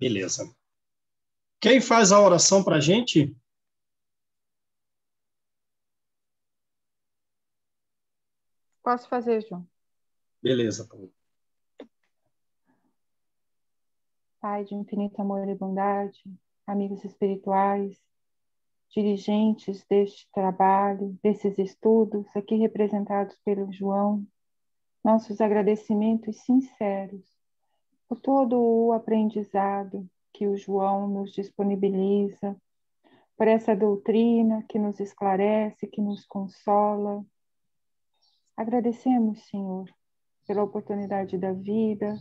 Beleza. Quem faz a oração para a gente? Posso fazer, João? Beleza, Paulo. Pai de infinito amor e bondade, amigos espirituais, dirigentes deste trabalho, desses estudos, aqui representados pelo João, nossos agradecimentos sinceros por todo o aprendizado que o João nos disponibiliza, por essa doutrina que nos esclarece, que nos consola. Agradecemos, Senhor, pela oportunidade da vida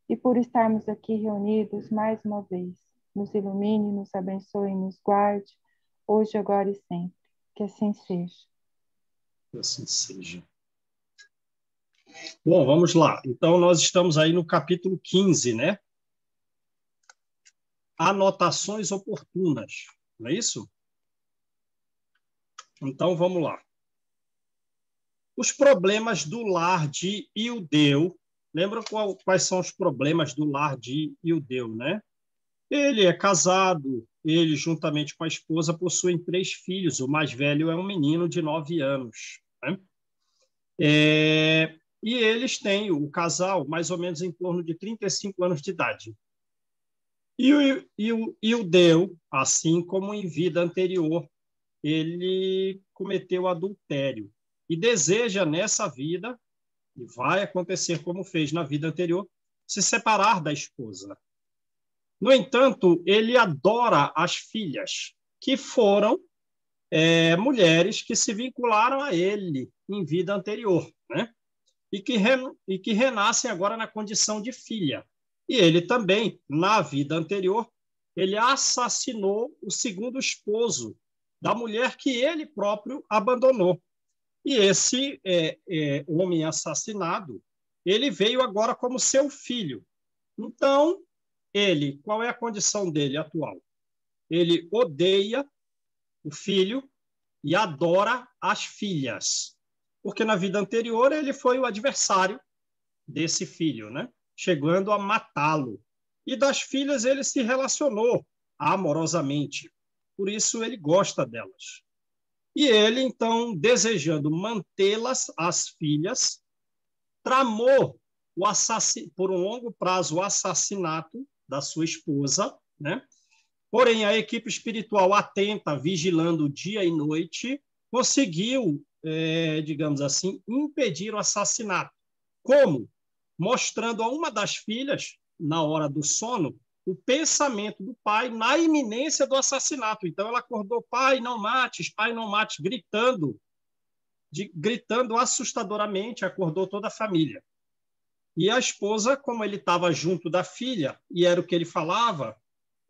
e por estarmos aqui reunidos mais uma vez. Nos ilumine, nos abençoe, nos guarde, hoje, agora e sempre. Que assim seja. Que assim seja. Bom, vamos lá. Então, nós estamos aí no capítulo 15, né? Anotações oportunas, não é isso? Então, vamos lá. Os problemas do lar de Ildeu. Lembra quais são os problemas do lar de Ildeu, né? Ele é casado, ele, juntamente com a esposa, possuem 3 filhos. O mais velho é um menino de 9 anos, né? E eles têm, o casal, mais ou menos em torno de 35 anos de idade. E o Ildeu, assim como em vida anterior, ele cometeu adultério e deseja nessa vida, e vai acontecer como fez na vida anterior, se separar da esposa. No entanto, ele adora as filhas, que foram mulheres que se vincularam a ele em vida anterior, né? E que renascem agora na condição de filha. E ele também, na vida anterior, ele assassinou o segundo esposo da mulher que ele próprio abandonou. E esse homem assassinado, ele veio agora como seu filho. Então, ele, qual é a condição dele atual? Ele odeia o filho e adora as filhas. Porque na vida anterior ele foi o adversário desse filho, né? Chegando a matá-lo. E das filhas ele se relacionou amorosamente. Por isso ele gosta delas. E ele, então, desejando mantê-las, as filhas, tramou por um longo prazo o assassinato da sua esposa, né? Porém, a equipe espiritual atenta, vigilando dia e noite, conseguiu, digamos assim, impedir o assassinato. Como? Mostrando a uma das filhas, na hora do sono, o pensamento do pai na iminência do assassinato. Então, ela acordou, pai, não mates, gritando assustadoramente, acordou toda a família. E a esposa, como ele estava junto da filha, e era o que ele falava,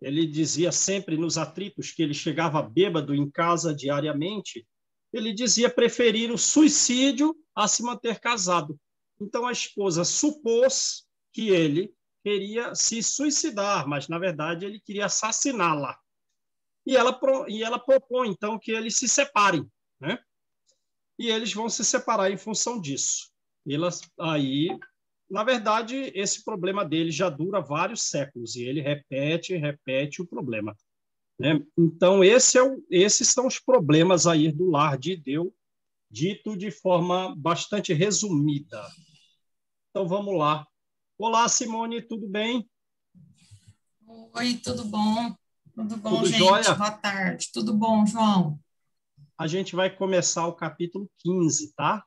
ele dizia sempre nos atritos que ele chegava bêbado em casa diariamente, ele dizia preferir o suicídio a se manter casado. Então a esposa supôs que ele queria se suicidar, mas na verdade ele queria assassiná-la. E ela propõe então que eles se separem, né? E eles vão se separar em função disso. Aí, na verdade, esse problema dele já dura vários séculos e ele repete o problema, né? Então, esses são os problemas aí do lar de Ildeu, dito de forma bastante resumida. Então, vamos lá. Olá, Simone, tudo bem? Oi, tudo bom? Tudo bom, Tudo gente? jóia? Boa tarde. Tudo bom, João? A gente vai começar o capítulo 15, tá?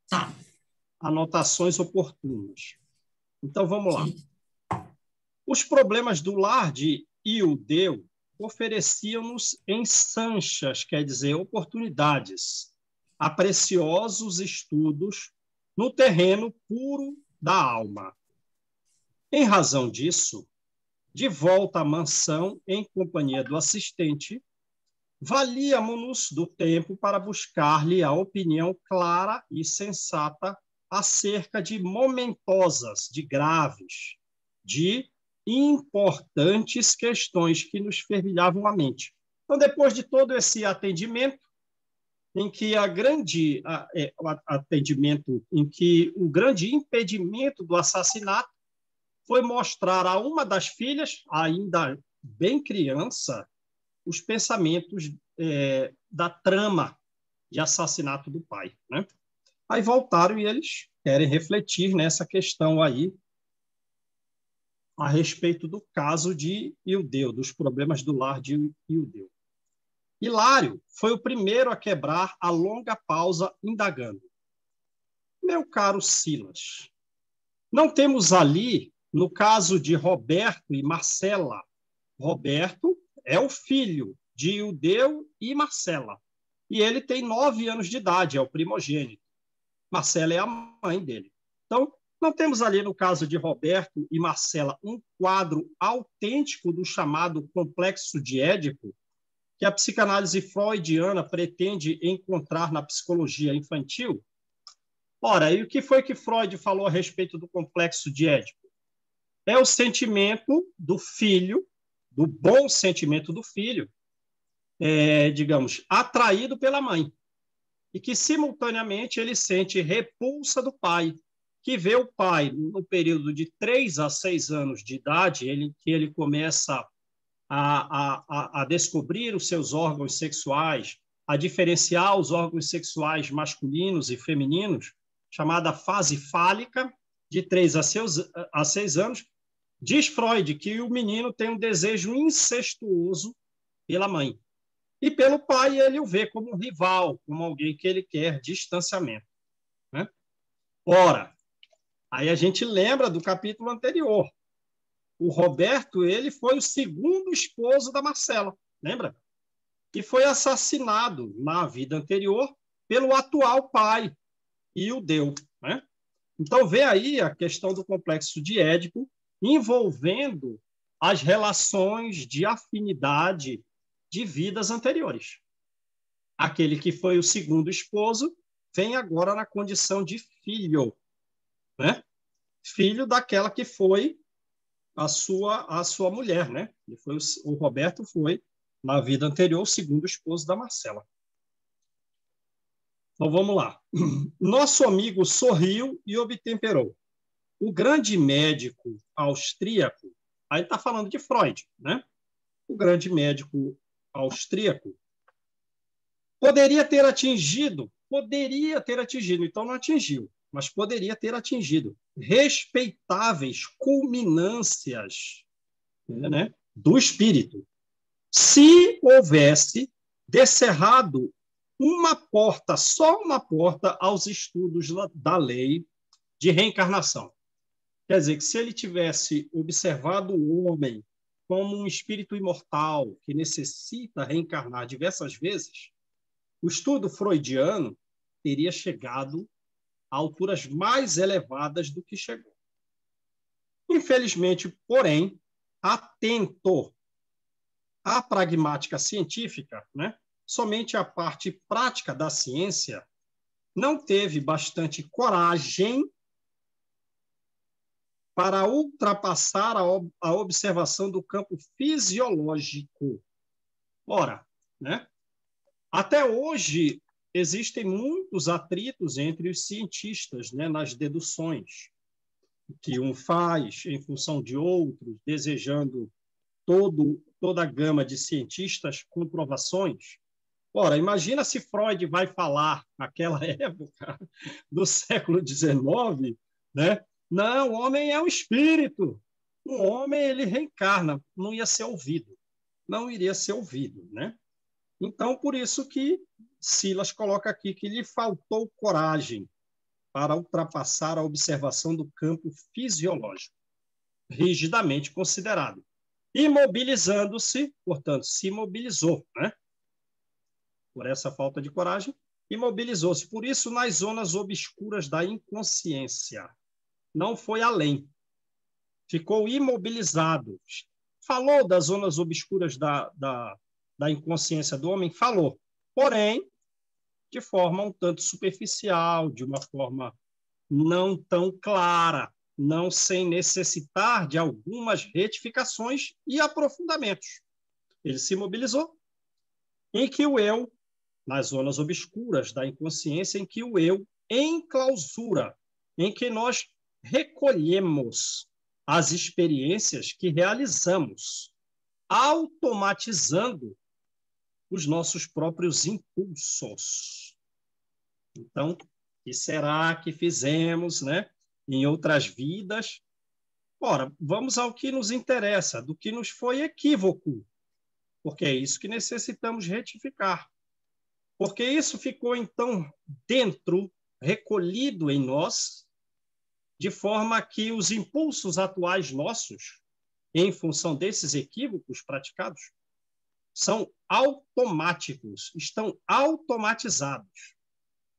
Tá. Anotações oportunas. Então, vamos lá. Ok. Os problemas do lar de Ildeu ofereciam-nos ensanchas, quer dizer, oportunidades, a preciosos estudos no terreno puro da alma. Em razão disso, de volta à mansão em companhia do assistente, valíamos-nos do tempo para buscar-lhe a opinião clara e sensata acerca de momentosas, de graves, de importantes questões que nos fervilhavam a mente. Então, depois de todo esse atendimento, em que o grande impedimento do assassinato foi mostrar a uma das filhas, ainda bem criança, os pensamentos da trama de assassinato do pai, né? Aí voltaram e eles querem refletir nessa questão aí a respeito do caso de Ildeu, dos problemas do lar de Ildeu. Hilário foi o primeiro a quebrar a longa pausa, indagando: meu caro Silas, não temos ali, no caso de Roberto e Marcela, Roberto é o filho de Ildeu e Marcela, e ele tem 9 anos de idade, é o primogênito. Marcela é a mãe dele. Então, não temos ali, no caso de Roberto e Marcela, um quadro autêntico do chamado complexo de Édipo, que a psicanálise freudiana pretende encontrar na psicologia infantil? Ora, e o que foi que Freud falou a respeito do complexo de Édipo? É o sentimento do filho, do bom sentimento do filho, digamos, atraído pela mãe, e que, simultaneamente, ele sente repulsa do pai, que vê o pai, no período de 3 a 6 anos de idade, que ele começa a descobrir os seus órgãos sexuais, a diferenciar os órgãos sexuais masculinos e femininos, chamada fase fálica, de 3 a 6 anos. Diz Freud que o menino tem um desejo incestuoso pela mãe. E pelo pai, ele o vê como um rival, como alguém que ele quer distanciamento, né? Ora, aí a gente lembra do capítulo anterior. O Roberto, ele foi o segundo esposo da Marcela, lembra? E foi assassinado na vida anterior pelo atual pai, Ildeu, né? Então, vê aí a questão do complexo de Édipo envolvendo as relações de afinidade de vidas anteriores. Aquele que foi o segundo esposo vem agora na condição de filho, né? Filho daquela que foi a sua mulher, né? O Roberto foi, na vida anterior, o segundo esposo da Marcela. Então, vamos lá. Nosso amigo sorriu e obtemperou. O grande médico austríaco, aí está falando de Freud, né? O grande médico austríaco poderia ter atingido, então não atingiu, mas poderia ter atingido respeitáveis culminâncias, né, do espírito, se houvesse descerrado só uma porta aos estudos da lei de reencarnação. Quer dizer, que se ele tivesse observado o homem como um espírito imortal que necessita reencarnar diversas vezes, o estudo freudiano teria chegado a alturas mais elevadas do que chegou. Infelizmente, porém, atento à pragmática científica, né, somente a parte prática da ciência não teve bastante coragem para ultrapassar a observação do campo fisiológico. Ora, né, até hoje existem muitos atritos entre os cientistas, né, nas deduções que um faz em função de outros, desejando toda a gama de cientistas comprovações. Ora, imagina se Freud vai falar naquela época do século XIX, né? Não, o homem é um espírito. O homem, ele reencarna. Não ia ser ouvido. Não iria ser ouvido, né? Então, por isso que Silas coloca aqui que lhe faltou coragem para ultrapassar a observação do campo fisiológico, rigidamente considerado. Imobilizando-se, portanto, se imobilizou, né? Por essa falta de coragem, imobilizou-se. Por isso, nas zonas obscuras da inconsciência. Não foi além. Ficou imobilizado. Falou das zonas obscuras da inconsciência do homem? Falou. Porém, de forma um tanto superficial, de uma forma não tão clara, não sem necessitar de algumas retificações e aprofundamentos. Ele se mobilizou em que o eu, nas zonas obscuras da inconsciência, em que o eu enclausura, em que nós recolhemos as experiências que realizamos, automatizando os nossos próprios impulsos. Então, o que será que fizemos, né, em outras vidas? Ora, vamos ao que nos interessa, do que nos foi equívoco, porque é isso que necessitamos retificar. Porque isso ficou, então, dentro, recolhido em nós, de forma que os impulsos atuais nossos, em função desses equívocos praticados, são automáticos, estão automatizados.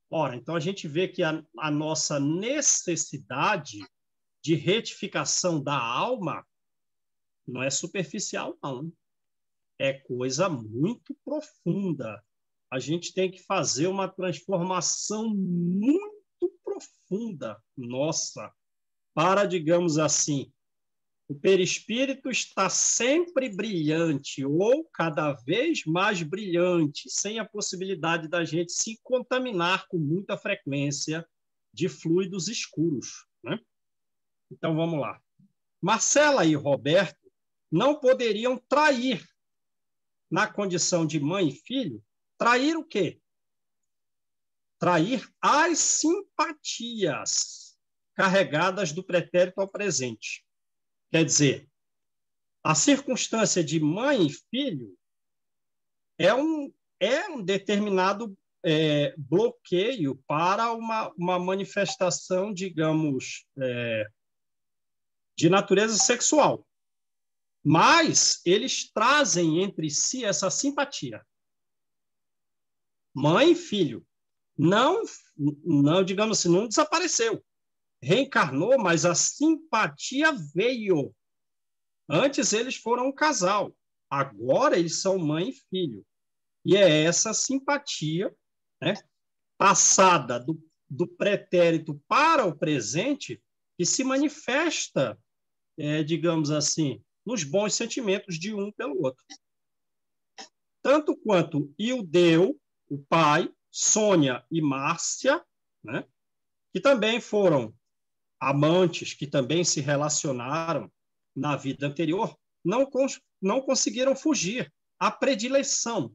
Ora, então a gente vê que a nossa necessidade de retificação da alma não é superficial, não. É coisa muito profunda. A gente tem que fazer uma transformação muito profunda, nossa, para, digamos assim, o perispírito está sempre brilhante ou cada vez mais brilhante, sem a possibilidade da gente se contaminar com muita frequência de fluidos escuros, né? Então, vamos lá. Marcela e Roberto não poderiam trair, na condição de mãe e filho, trair o quê? Trair as simpatias carregadas do pretérito ao presente. Quer dizer, a circunstância de mãe e filho é um determinado bloqueio para uma manifestação, digamos, de natureza sexual. Mas eles trazem entre si essa simpatia. Mãe e filho. Não, digamos assim, não desapareceu. Reencarnou, mas a simpatia veio. Antes eles foram um casal. Agora eles são mãe e filho. E é essa simpatia, né, passada do pretérito para o presente que se manifesta, digamos assim, nos bons sentimentos de um pelo outro. Tanto quanto Ildeu, o pai, Sônia e Márcia, né, que também foram amantes, que também se relacionaram na vida anterior, não conseguiram fugir à predileção,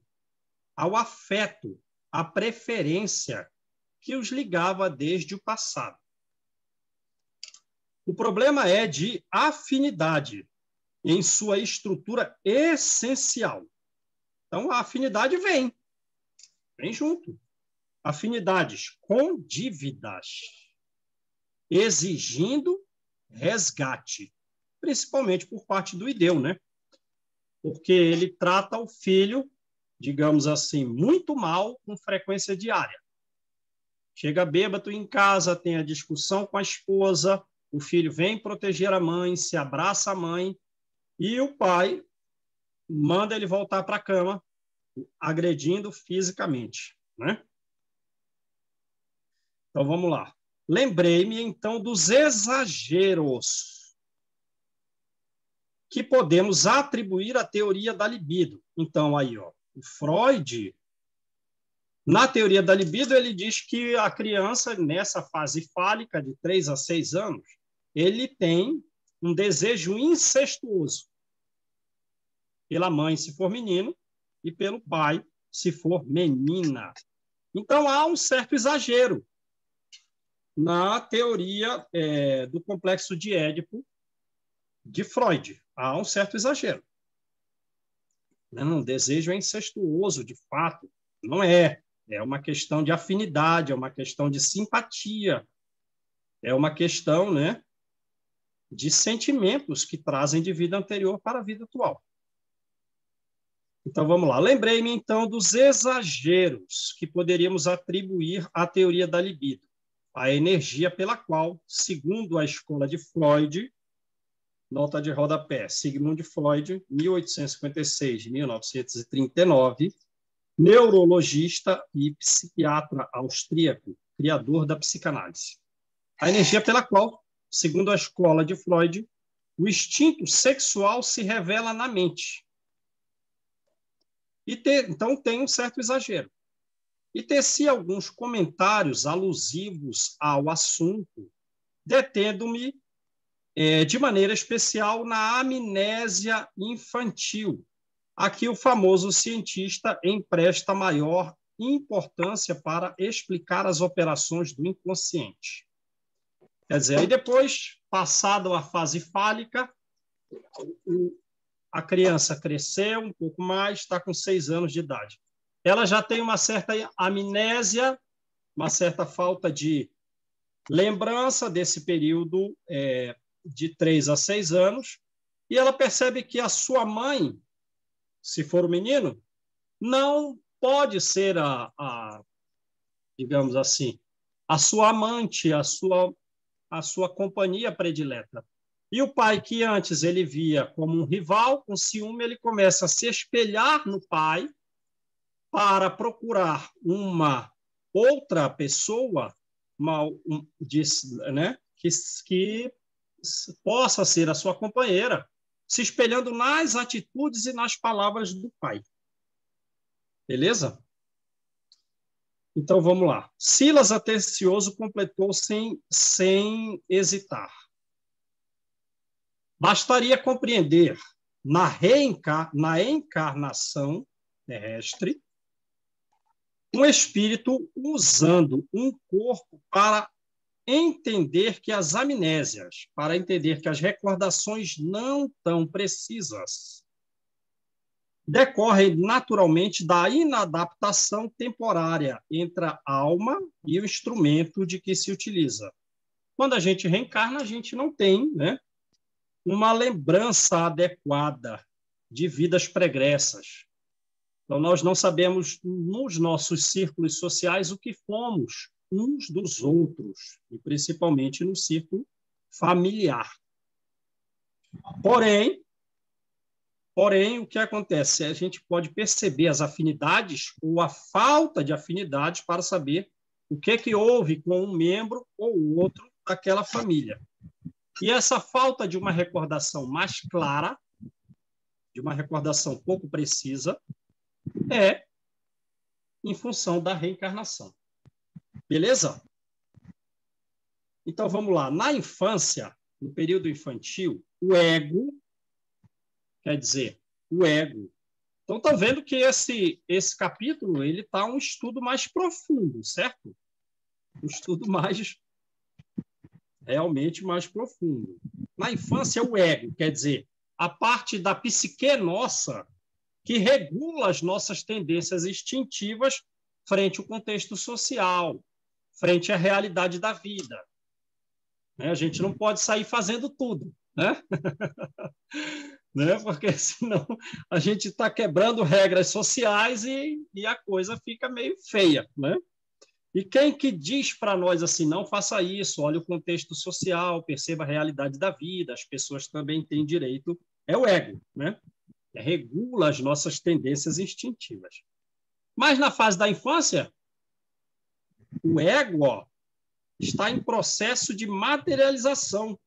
ao afeto, à preferência que os ligava desde o passado. O problema é de afinidade em sua estrutura essencial. Então, a afinidade vem junto. Afinidades com dívidas, exigindo resgate, principalmente por parte do Ildeu, né? Porque ele trata o filho, digamos assim, muito mal com frequência diária. Chega bêbado em casa, tem a discussão com a esposa, o filho vem proteger a mãe, se abraça a mãe, e o pai manda ele voltar para a cama, agredindo fisicamente, né? Então, vamos lá. Lembrei-me, então, dos exageros que podemos atribuir à teoria da libido. Então, aí, ó, o Freud, na teoria da libido, ele diz que a criança, nessa fase fálica, de 3 a 6 anos, ele tem um desejo incestuoso pela mãe, se for menino, e pelo pai, se for menina. Então, há um certo exagero na teoria do complexo de Édipo de Freud. Há um certo exagero. Um desejo incestuoso, de fato. Não é. É uma questão de afinidade, é uma questão de simpatia, é uma questão, né, de sentimentos que trazem de vida anterior para a vida atual. Então, vamos lá. Lembrei-me, então, dos exageros que poderíamos atribuir à teoria da libido. A energia pela qual, segundo a escola de Freud, nota de rodapé, Sigmund Freud, 1856-1939, neurologista e psiquiatra austríaco, criador da psicanálise. A energia pela qual, segundo a escola de Freud, o instinto sexual se revela na mente. Então, tem um certo exagero. E teci alguns comentários alusivos ao assunto, detendo-me de maneira especial na amnésia infantil. Aqui o famoso cientista empresta maior importância para explicar as operações do inconsciente. Quer dizer, aí depois, passada a fase fálica, a criança cresceu um pouco mais, está com 6 anos de idade. Ela já tem uma certa amnésia, uma certa falta de lembrança desse período de 3 a 6 anos, e ela percebe que a sua mãe, se for o menino, não pode ser digamos assim, a sua amante, a sua companhia predileta. E o pai, que antes ele via como um rival, com ciúme, ele começa a se espelhar no pai para procurar uma outra pessoa que possa ser a sua companheira, se espelhando nas atitudes e nas palavras do pai. Beleza? Então, vamos lá. Silas Atencioso completou sem hesitar. Bastaria compreender na encarnação terrestre um espírito usando um corpo para entender que as amnésias, para entender que as recordações não tão precisas decorrem naturalmente da inadaptação temporária entre a alma e o instrumento de que se utiliza. Quando a gente reencarna, a gente não tem, uma lembrança adequada de vidas pregressas. Então, nós não sabemos, nos nossos círculos sociais, o que fomos uns dos outros, e principalmente no círculo familiar. Porém, o que acontece? A gente pode perceber as afinidades ou a falta de afinidades para saber o que houve com um membro ou outro daquela família. E essa falta de uma recordação mais clara, de uma recordação pouco precisa, é em função da reencarnação. Beleza? Então, vamos lá. Na infância, no período infantil, o ego, quer dizer, o ego. Então, estão vendo que esse capítulo ele está um estudo mais profundo, certo? Um estudo realmente mais profundo. Na infância, o ego, quer dizer, a parte da psique nossa que regula as nossas tendências instintivas frente ao contexto social, frente à realidade da vida. A gente não pode sair fazendo tudo, né? Porque senão a gente está quebrando regras sociais e a coisa fica meio feia, né? E quem que diz para nós assim, não faça isso, olha o contexto social, perceba a realidade da vida, as pessoas também têm direito, é o ego, né? Regula as nossas tendências instintivas. Mas na fase da infância, o ego está em processo de materialização,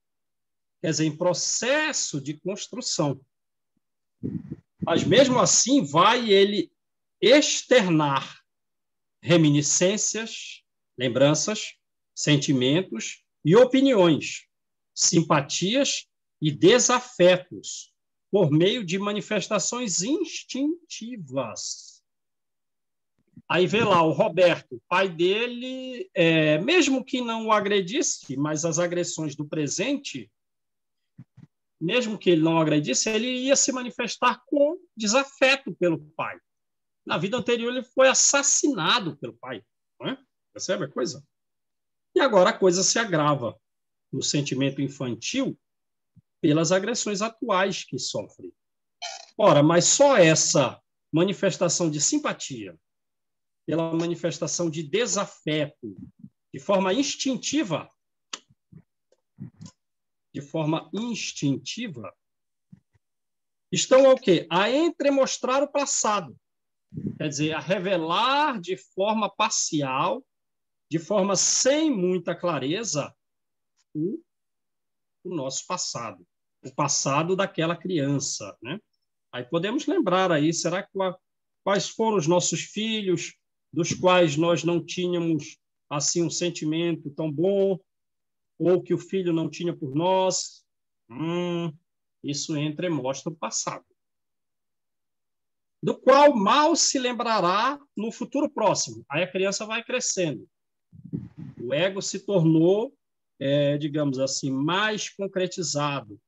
quer dizer, em processo de construção. Mas mesmo assim, vai ele externar reminiscências, lembranças, sentimentos e opiniões, simpatias e desafetos, por meio de manifestações instintivas. Aí vê lá o Roberto, pai dele, mesmo que não o agredisse, mas as agressões do presente, mesmo que ele não o agredisse, ele ia se manifestar com desafeto pelo pai. Na vida anterior, ele foi assassinado pelo pai. Não é? Percebe a coisa? E agora a coisa se agrava no sentimento infantil pelas agressões atuais que sofre. Ora, mas só essa manifestação de simpatia, pela manifestação de desafeto, de forma instintiva, estão ao quê? A entremostrar o passado. Quer dizer, a revelar de forma parcial, de forma sem muita clareza, o nosso passado. O passado daquela criança, né? Aí podemos lembrar aí, será que quais foram os nossos filhos dos quais nós não tínhamos assim um sentimento tão bom, ou que o filho não tinha por nós, Isso entra e mostra o passado, do qual mal se lembrará no futuro próximo. Aí a criança vai crescendo. O ego se tornou, digamos assim, mais concretizado.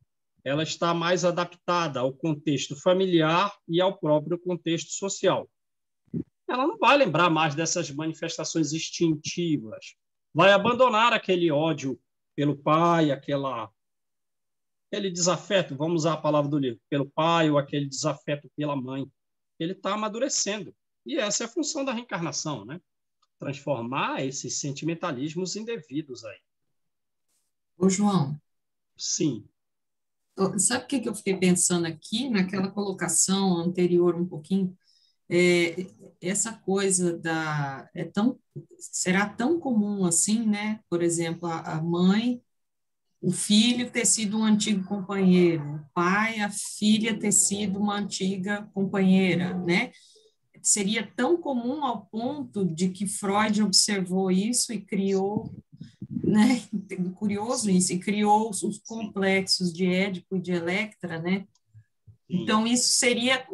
Ela está mais adaptada ao contexto familiar e ao próprio contexto social. Ela não vai lembrar mais dessas manifestações instintivas. Vai abandonar aquele ódio pelo pai, aquele desafeto, vamos usar a palavra do livro, pelo pai ou aquele desafeto pela mãe. Ele está amadurecendo. E essa é a função da reencarnação, né? Transformar esses sentimentalismos indevidos aí. Ô, João. Sim. Sabe o que eu fiquei pensando aqui, naquela colocação anterior um pouquinho? Essa coisa será tão comum assim, né? Por exemplo, a mãe, o filho ter sido um antigo companheiro, o pai, a filha ter sido uma antiga companheira, né? Seria tão comum ao ponto de que Freud observou isso e criou, né? Curioso isso, e criou os complexos de Édipo e de Electra, né? Então, isso seria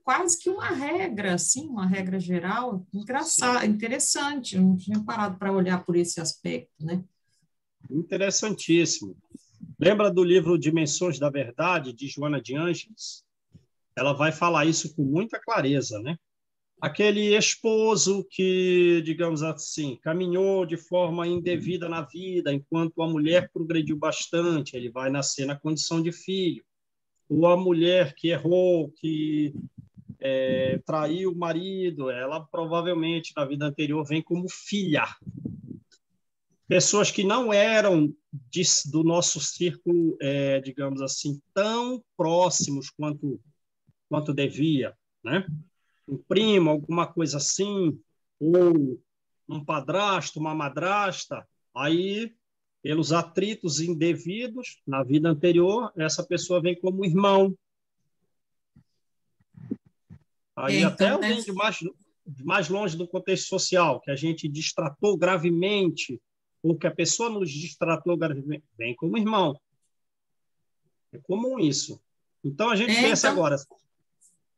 quase que uma regra, assim, uma regra geral, engraçada, interessante, eu não tinha parado para olhar por esse aspecto, né? Interessantíssimo. Lembra do livro Dimensões da Verdade, de Joana de Ângeles? Ela vai falar isso com muita clareza, né? Aquele esposo que, digamos assim, caminhou de forma indevida na vida, enquanto a mulher progrediu bastante, ele vai nascer na condição de filho. Ou a mulher que errou, que traiu o marido, ela provavelmente na vida anterior vem como filha. Pessoas que não eram do nosso círculo, digamos assim, tão próximos quanto devia, né? Um primo, alguma coisa assim, ou um padrasto, uma madrasta, aí, pelos atritos indevidos na vida anterior, essa pessoa vem como irmão. Aí até então, alguém de mais longe do contexto social, que a gente distratou gravemente, ou que a pessoa nos distratou gravemente, vem como irmão. É comum isso. Então, a gente pensa agora...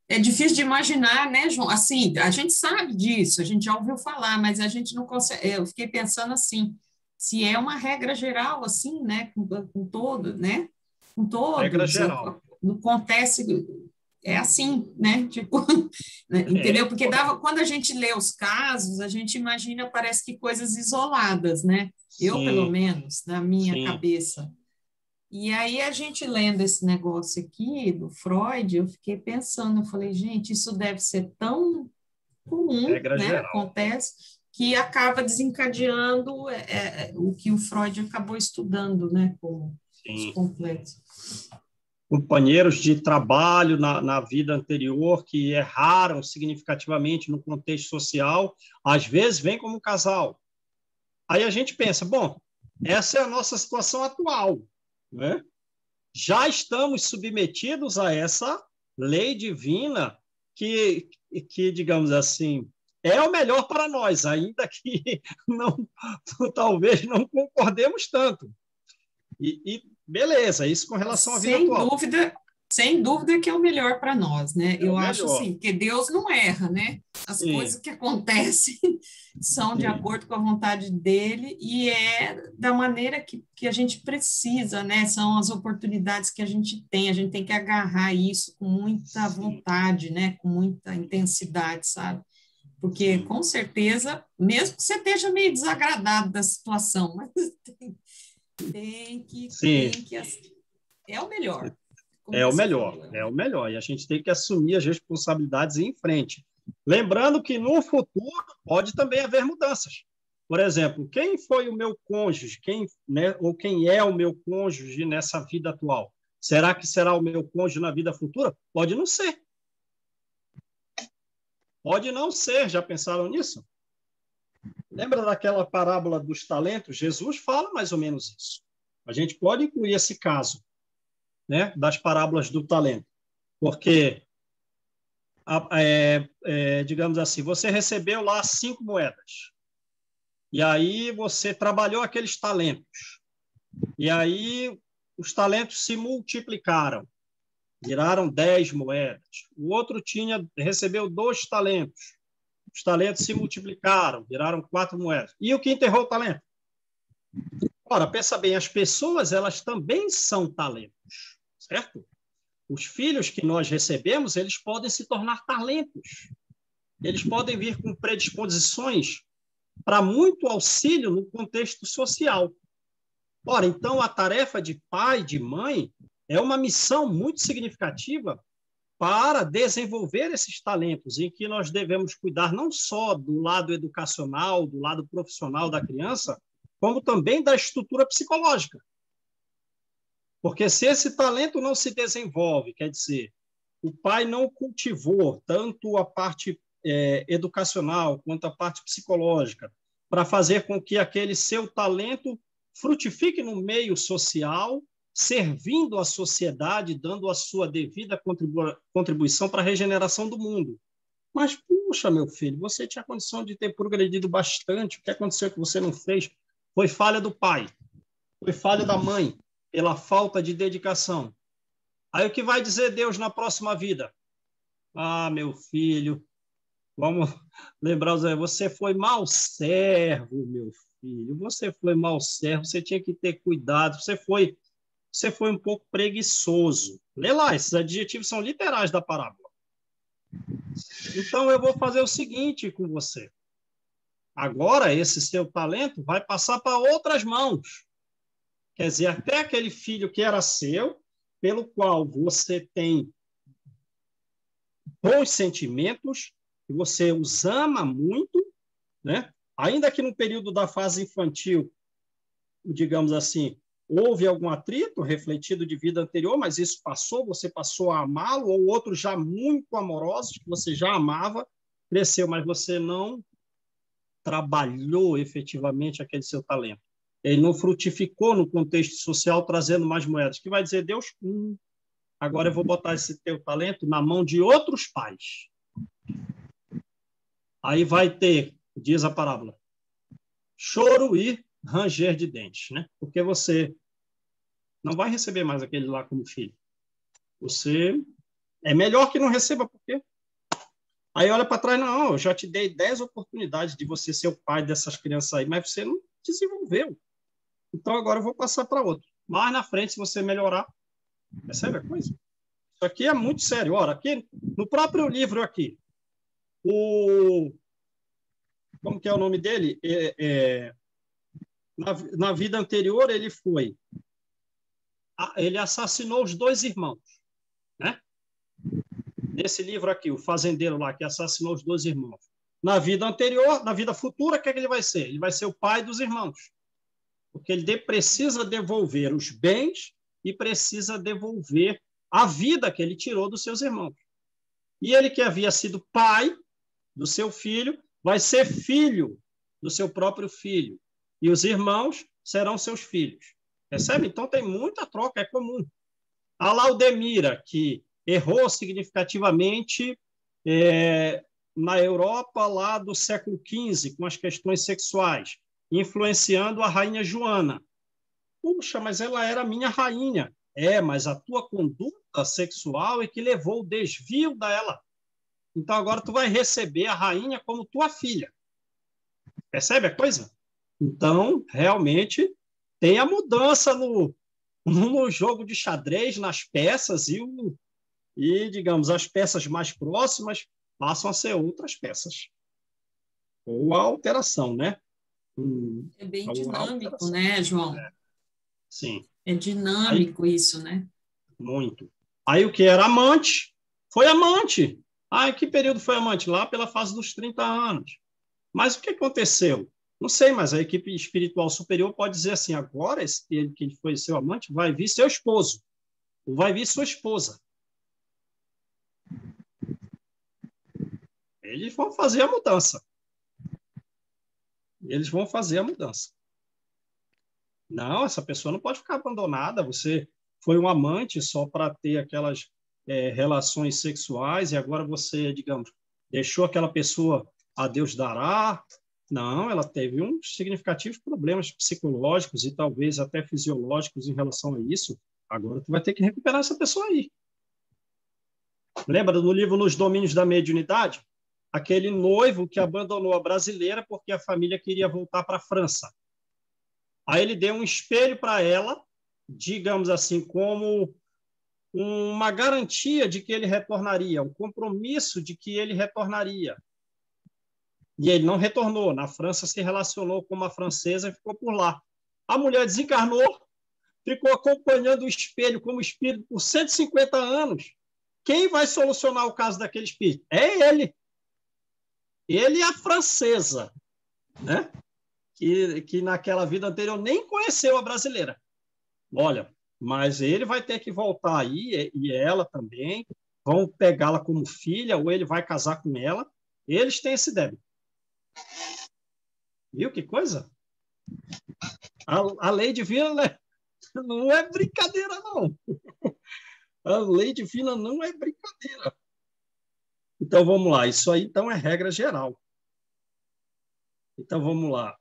É difícil de imaginar, né, João? Assim, a gente sabe disso, a gente já ouviu falar, mas a gente não consegue. Eu fiquei pensando assim, se é uma regra geral, assim, né, com todo, né, com todos, regra geral. Acontece, é assim, né, tipo, entendeu? Porque quando a gente lê os casos, a gente imagina, parece que coisas isoladas, né? Sim. Eu, pelo menos, na minha cabeça. E aí, a gente lendo esse negócio aqui do Freud, eu fiquei pensando, eu falei, gente, isso deve ser tão comum, regra né? geral. Acontece, que acaba desencadeando o que o Freud acabou estudando, né? Como os complexos. Companheiros de trabalho na vida anterior que erraram significativamente no contexto social, às vezes vem como casal. Aí a gente pensa, bom, essa é a nossa situação atual, né? Já estamos submetidos a essa lei divina que digamos assim, é o melhor para nós, ainda que talvez não concordemos tanto. E beleza, isso com relação à vida atual. Sem dúvida que é o melhor para nós, né? Eu acho melhor. assim, porque Deus não erra, né? As coisas que acontecem são de acordo com a vontade dele e é da maneira que a gente precisa, né? São as oportunidades que a gente tem que agarrar isso com muita vontade, né? Com muita intensidade, sabe? Porque, com certeza, mesmo que você esteja meio desagradado da situação, mas tem que é o melhor. É o melhor, é o melhor. E a gente tem que assumir as responsabilidades e ir em frente. Lembrando que no futuro pode também haver mudanças. Por exemplo, quem foi o meu cônjuge, ou quem é o meu cônjuge nessa vida atual? Será que será o meu cônjuge na vida futura? Pode não ser. Pode não ser. Já pensaram nisso? Lembra daquela parábola dos talentos? Jesus fala mais ou menos isso. A gente pode incluir esse caso, né, das parábolas do talento, porque, digamos assim, você recebeu lá 5 moedas, e aí você trabalhou aqueles talentos, e aí os talentos se multiplicaram, viraram 10 moedas. O outro recebeu 2 talentos. Os talentos se multiplicaram, viraram 4 moedas. E o que enterrou o talento? Ora, pensa bem, as pessoas, elas também são talentos, certo? Os filhos que nós recebemos, eles podem se tornar talentos. Eles podem vir com predisposições para muito auxílio no contexto social. Ora, então, a tarefa de pai, de mãe, é uma missão muito significativa para desenvolver esses talentos, em que nós devemos cuidar não só do lado educacional, do lado profissional da criança, como também da estrutura psicológica. Porque se esse talento não se desenvolve, quer dizer, o pai não cultivou tanto a parte educacional quanto a parte psicológica, para fazer com que aquele seu talento frutifique no meio social, servindo à sociedade, dando a sua devida contribuição para a regeneração do mundo. Mas, puxa, meu filho, você tinha condição de ter progredido bastante, o que aconteceu que você não fez? Foi falha do pai, foi falha da mãe, pela falta de dedicação. Aí o que vai dizer Deus na próxima vida? Ah, meu filho, vamos lembrar, você foi mau servo, meu filho, você foi mau servo, você tinha que ter cuidado, você foi um pouco preguiçoso. Lê lá, esses adjetivos são literais da parábola. Então, eu vou fazer o seguinte com você. Agora, esse seu talento vai passar para outras mãos. Quer dizer, até aquele filho que era seu, pelo qual você tem bons sentimentos, que você os ama muito, né? Ainda que no período da fase infantil, digamos assim, houve algum atrito refletido de vida anterior, mas isso passou, você passou a amá-lo, ou outros já muito amorosos, que você já amava, cresceu, mas você não trabalhou efetivamente aquele seu talento. Ele não frutificou no contexto social, trazendo mais moedas. Que vai dizer, Deus, agora eu vou botar esse teu talento na mão de outros pais. Aí vai ter, diz a parábola, choro e ranger de dentes, né? Porque você não vai receber mais aquele lá como filho. Você é melhor que não receba, por quê? Aí olha para trás, não, eu já te dei 10 oportunidades de você ser o pai dessas crianças aí, mas você não desenvolveu. Então agora eu vou passar para outro. Mais na frente, se você melhorar, percebe a coisa? Isso aqui é muito sério. Ora, aqui, no próprio livro aqui, como que é o nome dele? Na vida anterior, ele assassinou os 2 irmãos, né? Nesse livro aqui, o fazendeiro lá que assassinou os 2 irmãos. Na vida anterior, na vida futura, o que é que ele vai ser? Ele vai ser o pai dos irmãos. Porque ele precisa devolver os bens e precisa devolver a vida que ele tirou dos seus irmãos. E ele que havia sido pai do seu filho, vai ser filho do seu próprio filho. E os irmãos serão seus filhos. Percebe? Então tem muita troca, é comum. A Laudemira, que errou significativamente na Europa lá do século XV, com as questões sexuais, influenciando a rainha Joana. Puxa, mas ela era minha rainha. Mas a tua conduta sexual é que levou o desvio dela. Então agora tu vai receber a rainha como tua filha. Percebe a coisa? Então, realmente, tem a mudança no jogo de xadrez, nas peças, e, digamos, as peças mais próximas passam a ser outras peças. Ou a alteração, né? É bem dinâmico, né, João? Sim. É dinâmico isso, né? Muito. Aí o que era amante, foi amante. Em que período foi amante? Lá pela fase dos 30 anos. Mas o que aconteceu? Não sei, mas a equipe espiritual superior pode dizer assim, agora esse que ele foi seu amante vai vir seu esposo, ou vai vir sua esposa. Eles vão fazer a mudança. Eles vão fazer a mudança. Não, essa pessoa não pode ficar abandonada. Você foi um amante só para ter aquelas relações sexuais e agora você, digamos, deixou aquela pessoa a Deus dará, Não, ela teve uns significativos problemas psicológicos e talvez até fisiológicos em relação a isso. Agora tu vai ter que recuperar essa pessoa aí. Lembra do livro Nos Domínios da Mediunidade? Aquele noivo que abandonou a brasileira porque a família queria voltar para a França. Aí ele deu um espelho para ela, digamos assim, como uma garantia de que ele retornaria, um compromisso de que ele retornaria. E ele não retornou. Na França se relacionou com uma francesa e ficou por lá. A mulher desencarnou, ficou acompanhando o espelho como espírito por 150 anos. Quem vai solucionar o caso daquele espírito? É ele. Ele e a francesa, né? Que naquela vida anterior nem conheceu a brasileira. Olha, mas ele vai ter que voltar aí, e ela também, vão pegá-la como filha, ou ele vai casar com ela. Eles têm esse débito. Viu que coisa? A lei divina, né? Não é brincadeira, não. A lei divina não é brincadeira. Então, vamos lá. Isso aí, então, é regra geral. Então, vamos lá.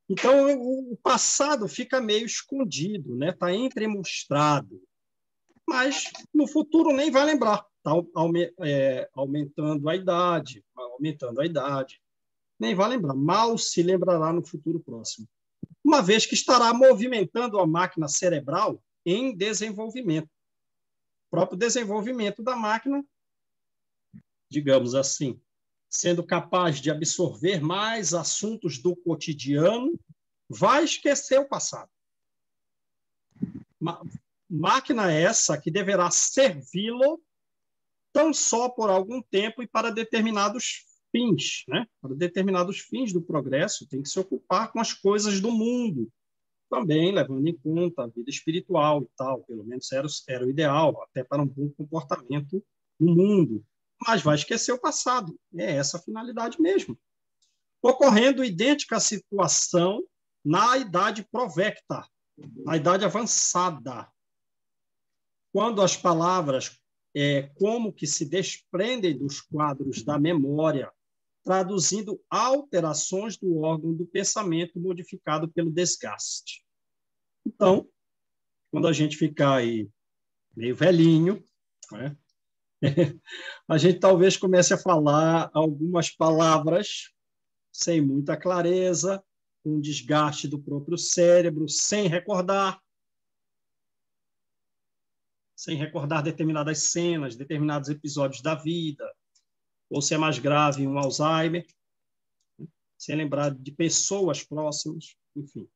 Então, o passado fica meio escondido, né? Está entremostrado. Mas, no futuro, nem vai lembrar. Está aumentando a idade, nem vai lembrar. Mal se lembrará no futuro próximo. Uma vez que estará movimentando a máquina cerebral em desenvolvimento. O próprio desenvolvimento da máquina, digamos assim, sendo capaz de absorver mais assuntos do cotidiano, vai esquecer o passado. Máquina essa que deverá servi-lo tão só por algum tempo e para determinados fins, né? Para determinados fins do progresso, tem que se ocupar com as coisas do mundo, também levando em conta a vida espiritual e tal, pelo menos era o ideal, até para um bom comportamento no mundo. Mas vai esquecer o passado. É essa a finalidade mesmo. Ocorrendo idêntica situação na idade provecta, na idade avançada, quando as palavras como que se desprendem dos quadros da memória, traduzindo alterações do órgão do pensamento modificado pelo desgaste. Então, quando a gente ficar aí meio velhinho, né? A gente talvez comece a falar algumas palavras sem muita clareza, com desgaste do próprio cérebro, sem recordar determinadas cenas, determinados episódios da vida, ou se é mais grave, um Alzheimer, sem lembrar de pessoas próximas, enfim.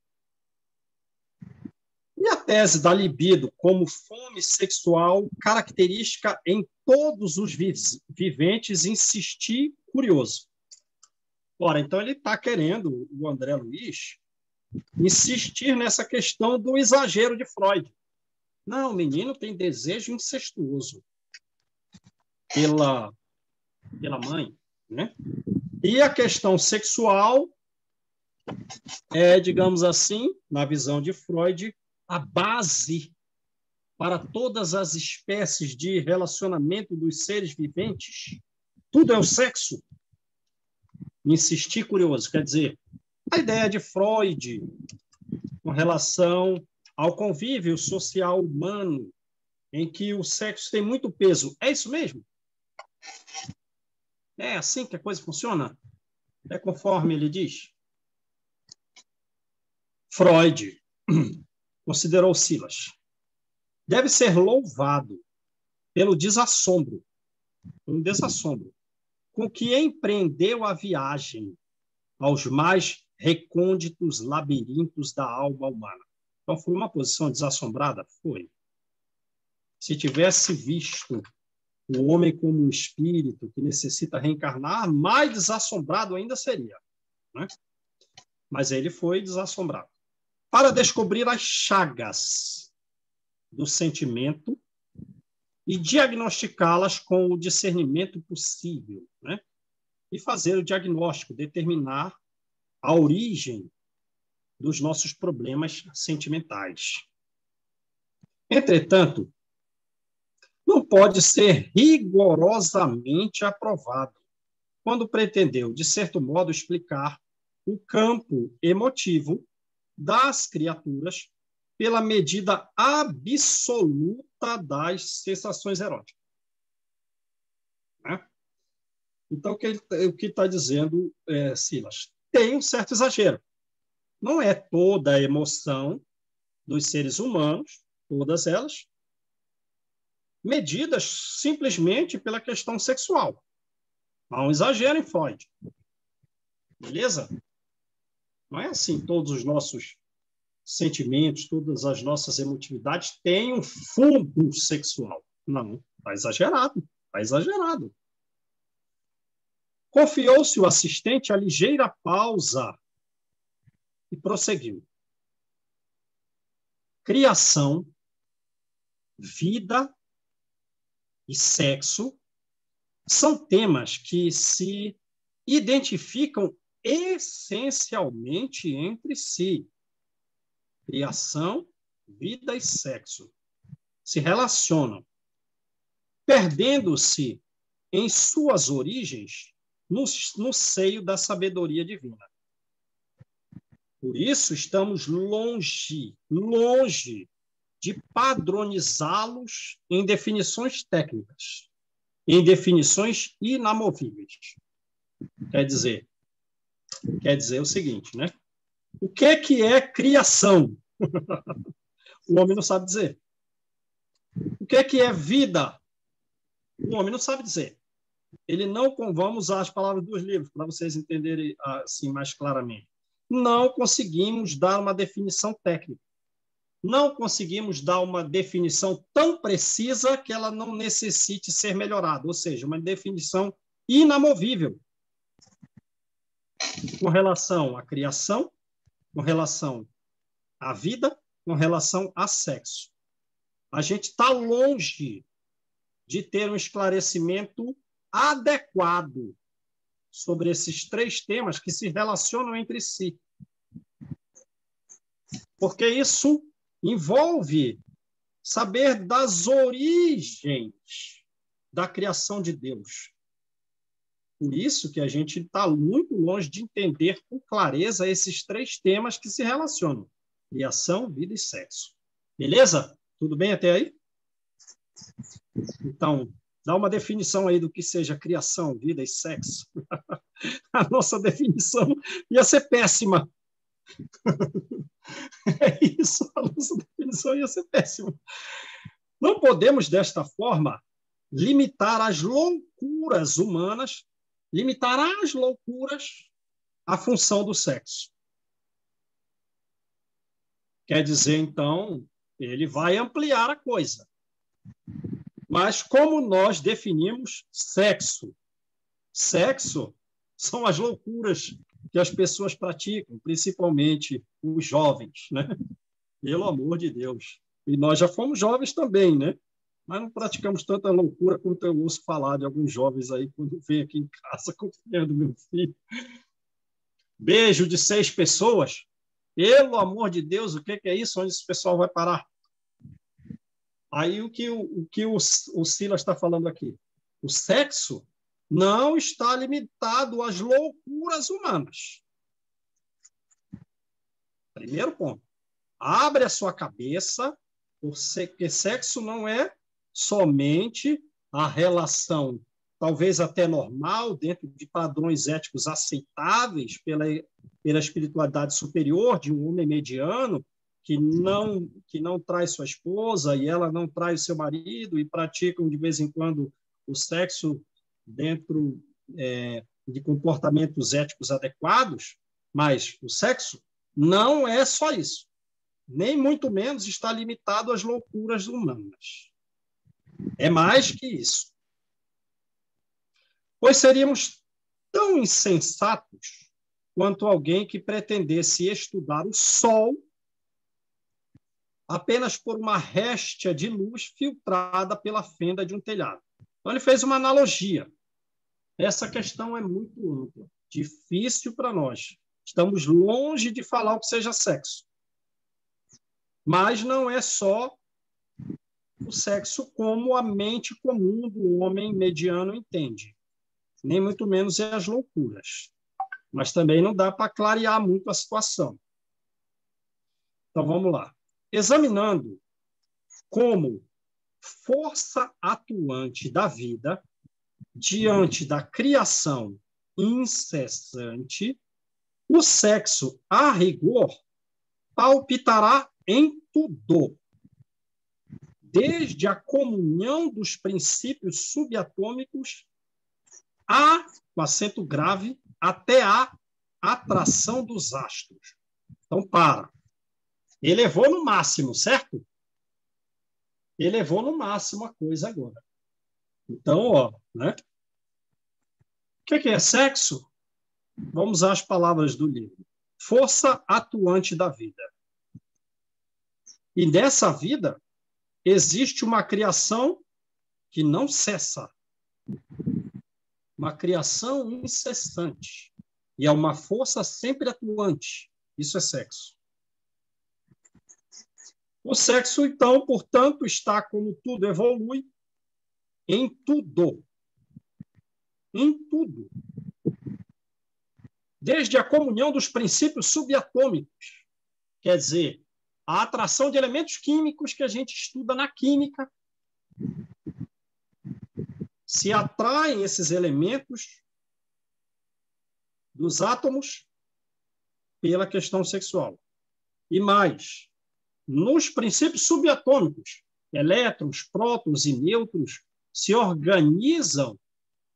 E a tese da libido como fome sexual característica em todos os viventes insistir curioso. Ora, então ele está querendo, o André Luiz, insistir nessa questão do exagero de Freud. Não, o menino tem desejo incestuoso pela mãe, né? E a questão sexual é, digamos assim, na visão de Freud, a base para todas as espécies de relacionamento dos seres viventes. Tudo é o sexo. Insistir curioso, quer dizer, a ideia de Freud com relação ao convívio social humano, em que o sexo tem muito peso. É isso mesmo? É assim que a coisa funciona? É conforme ele diz? Freud considerou Silas. Deve ser louvado pelo desassombro, com que empreendeu a viagem aos mais recônditos labirintos da alma humana. Então, foi uma posição desassombrada? Foi. Se tivesse visto o homem como um espírito que necessita reencarnar, mais desassombrado ainda seria, né? Mas ele foi desassombrado. Para descobrir as chagas do sentimento e diagnosticá-las com o discernimento possível, né? E fazer o diagnóstico, determinar a origem dos nossos problemas sentimentais. Entretanto, não pode ser rigorosamente aprovado, quando pretendeu, de certo modo, explicar o campo emotivo das criaturas pela medida absoluta das sensações eróticas. Né? Então, o que está dizendo Silas? Tem um certo exagero. Não é toda a emoção dos seres humanos, todas elas, medidas simplesmente pela questão sexual. Há um exagero em Freud. Beleza? Não é assim, todos os nossos sentimentos, todas as nossas emotividades têm um fundo sexual. Não, está exagerado, está exagerado. Confiou-se o assistente a ligeira pausa e prosseguiu. Criação, vida e sexo são temas que se identificam essencialmente entre si. Criação, vida e sexo se relacionam, perdendo-se em suas origens no seio da sabedoria divina. Por isso, estamos longe de padronizá-los em definições técnicas, em definições inamovíveis. Quer dizer o seguinte, né? O que é criação? O homem não sabe dizer. O que é vida? O homem não sabe dizer. Vamos usar as palavras dos livros para vocês entenderem assim mais claramente. Não conseguimos dar uma definição técnica. Não conseguimos dar uma definição tão precisa que ela não necessite ser melhorada, ou seja, uma definição inamovível com relação à criação, com relação à vida, com relação a sexo. A gente está longe de ter um esclarecimento adequado sobre esses três temas que se relacionam entre si. Porque isso envolve saber das origens da criação de Deus. Por isso que a gente está muito longe de entender com clareza esses três temas que se relacionam: criação, vida e sexo. Beleza? Tudo bem até aí? Então, dá uma definição aí do que seja criação, vida e sexo. A nossa definição ia ser péssima. É isso, a nossa definição ia ser péssima. Não podemos, desta forma, limitar as loucuras humanas, limitar às loucuras a função do sexo. Quer dizer, então, ele vai ampliar a coisa. Mas como nós definimos sexo? Sexo são as loucuras que as pessoas praticam, principalmente os jovens, né? Pelo amor de Deus. E nós já fomos jovens também, né? Mas não praticamos tanta loucura quanto eu ouço falar de alguns jovens aí quando vem aqui em casa acompanhando meu filho. Beijo de 6 pessoas. Pelo amor de Deus, o que é isso? Onde esse pessoal vai parar? Aí o que o Silas está falando aqui? O sexo não está limitado às loucuras humanas. Primeiro ponto. Abre a sua cabeça, porque sexo não é somente a relação, talvez até normal, dentro de padrões éticos aceitáveis pela espiritualidade superior de um homem mediano, que não traz sua esposa e ela não traz o seu marido e praticam de vez em quando o sexo dentro de comportamentos éticos adequados, mas o sexo não é só isso. Nem muito menos está limitado às loucuras humanas. É mais que isso. Pois seríamos tão insensatos quanto alguém que pretendesse estudar o sol apenas por uma réstia de luz filtrada pela fenda de um telhado. Então, ele fez uma analogia. Essa questão é muito ampla, difícil para nós. Estamos longe de falar o que seja sexo. Mas não é só o sexo como a mente comum do homem mediano entende. nem muito menos é as loucuras. Mas também não dá para clarear muito a situação. Então, vamos lá. Examinando como força atuante da vida diante da criação incessante, o sexo, a rigor, palpitará em tudo, desde a comunhão dos princípios subatômicos com acento grave, até a atração dos astros. Então, elevou no máximo, certo? Elevou no máximo a coisa agora. Então, né? O que é sexo? Vamos às palavras do livro. Força atuante da vida. E nessa vida existe uma criação que não cessa. Uma criação incessante. E é uma força sempre atuante. Isso é sexo. O sexo, então, portanto, está, como tudo evolui, em tudo. Em tudo. Desde a comunhão dos princípios subatômicos, quer dizer, a atração de elementos químicos que a gente estuda na química. Se atraem esses elementos dos átomos pela questão sexual. E mais, nos princípios subatômicos, elétrons, prótons e nêutrons se organizam,